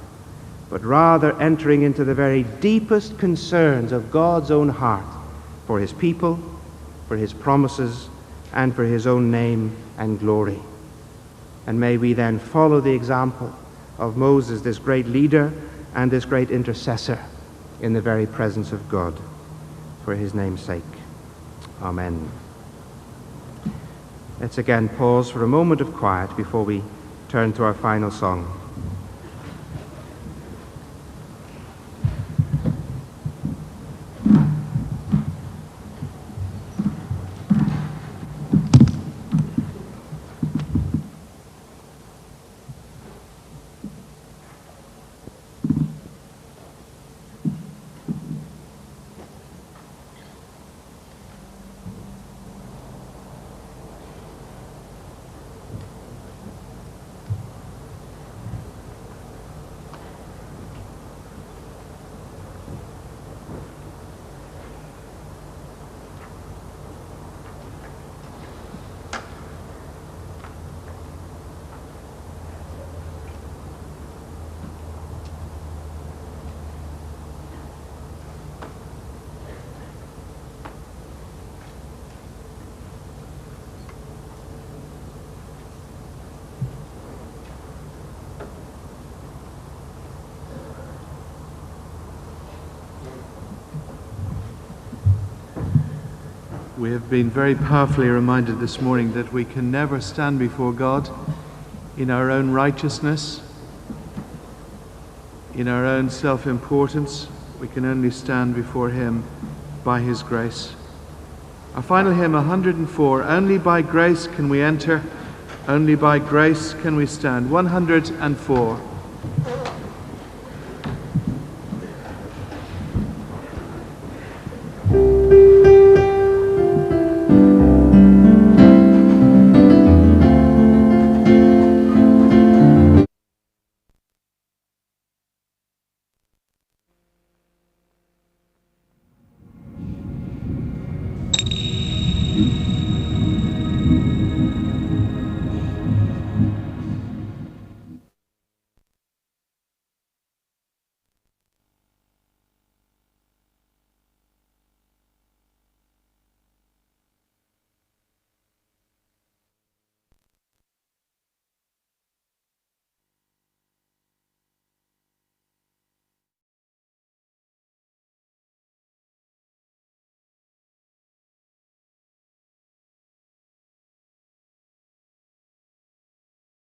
but rather entering into the very deepest concerns of God's own heart for his people, for his promises, and for his own name and glory. And may we then follow the example of Moses, this great leader and this great intercessor, in the very presence of God, for his name's sake. Amen. Let's again pause for a moment of quiet before we turn to our final song. We have been very powerfully reminded this morning that we can never stand before God in our own righteousness, in our own self-importance. We can only stand before him by his grace. Our final hymn, 104, only by grace can we enter, only by grace can we stand. 104.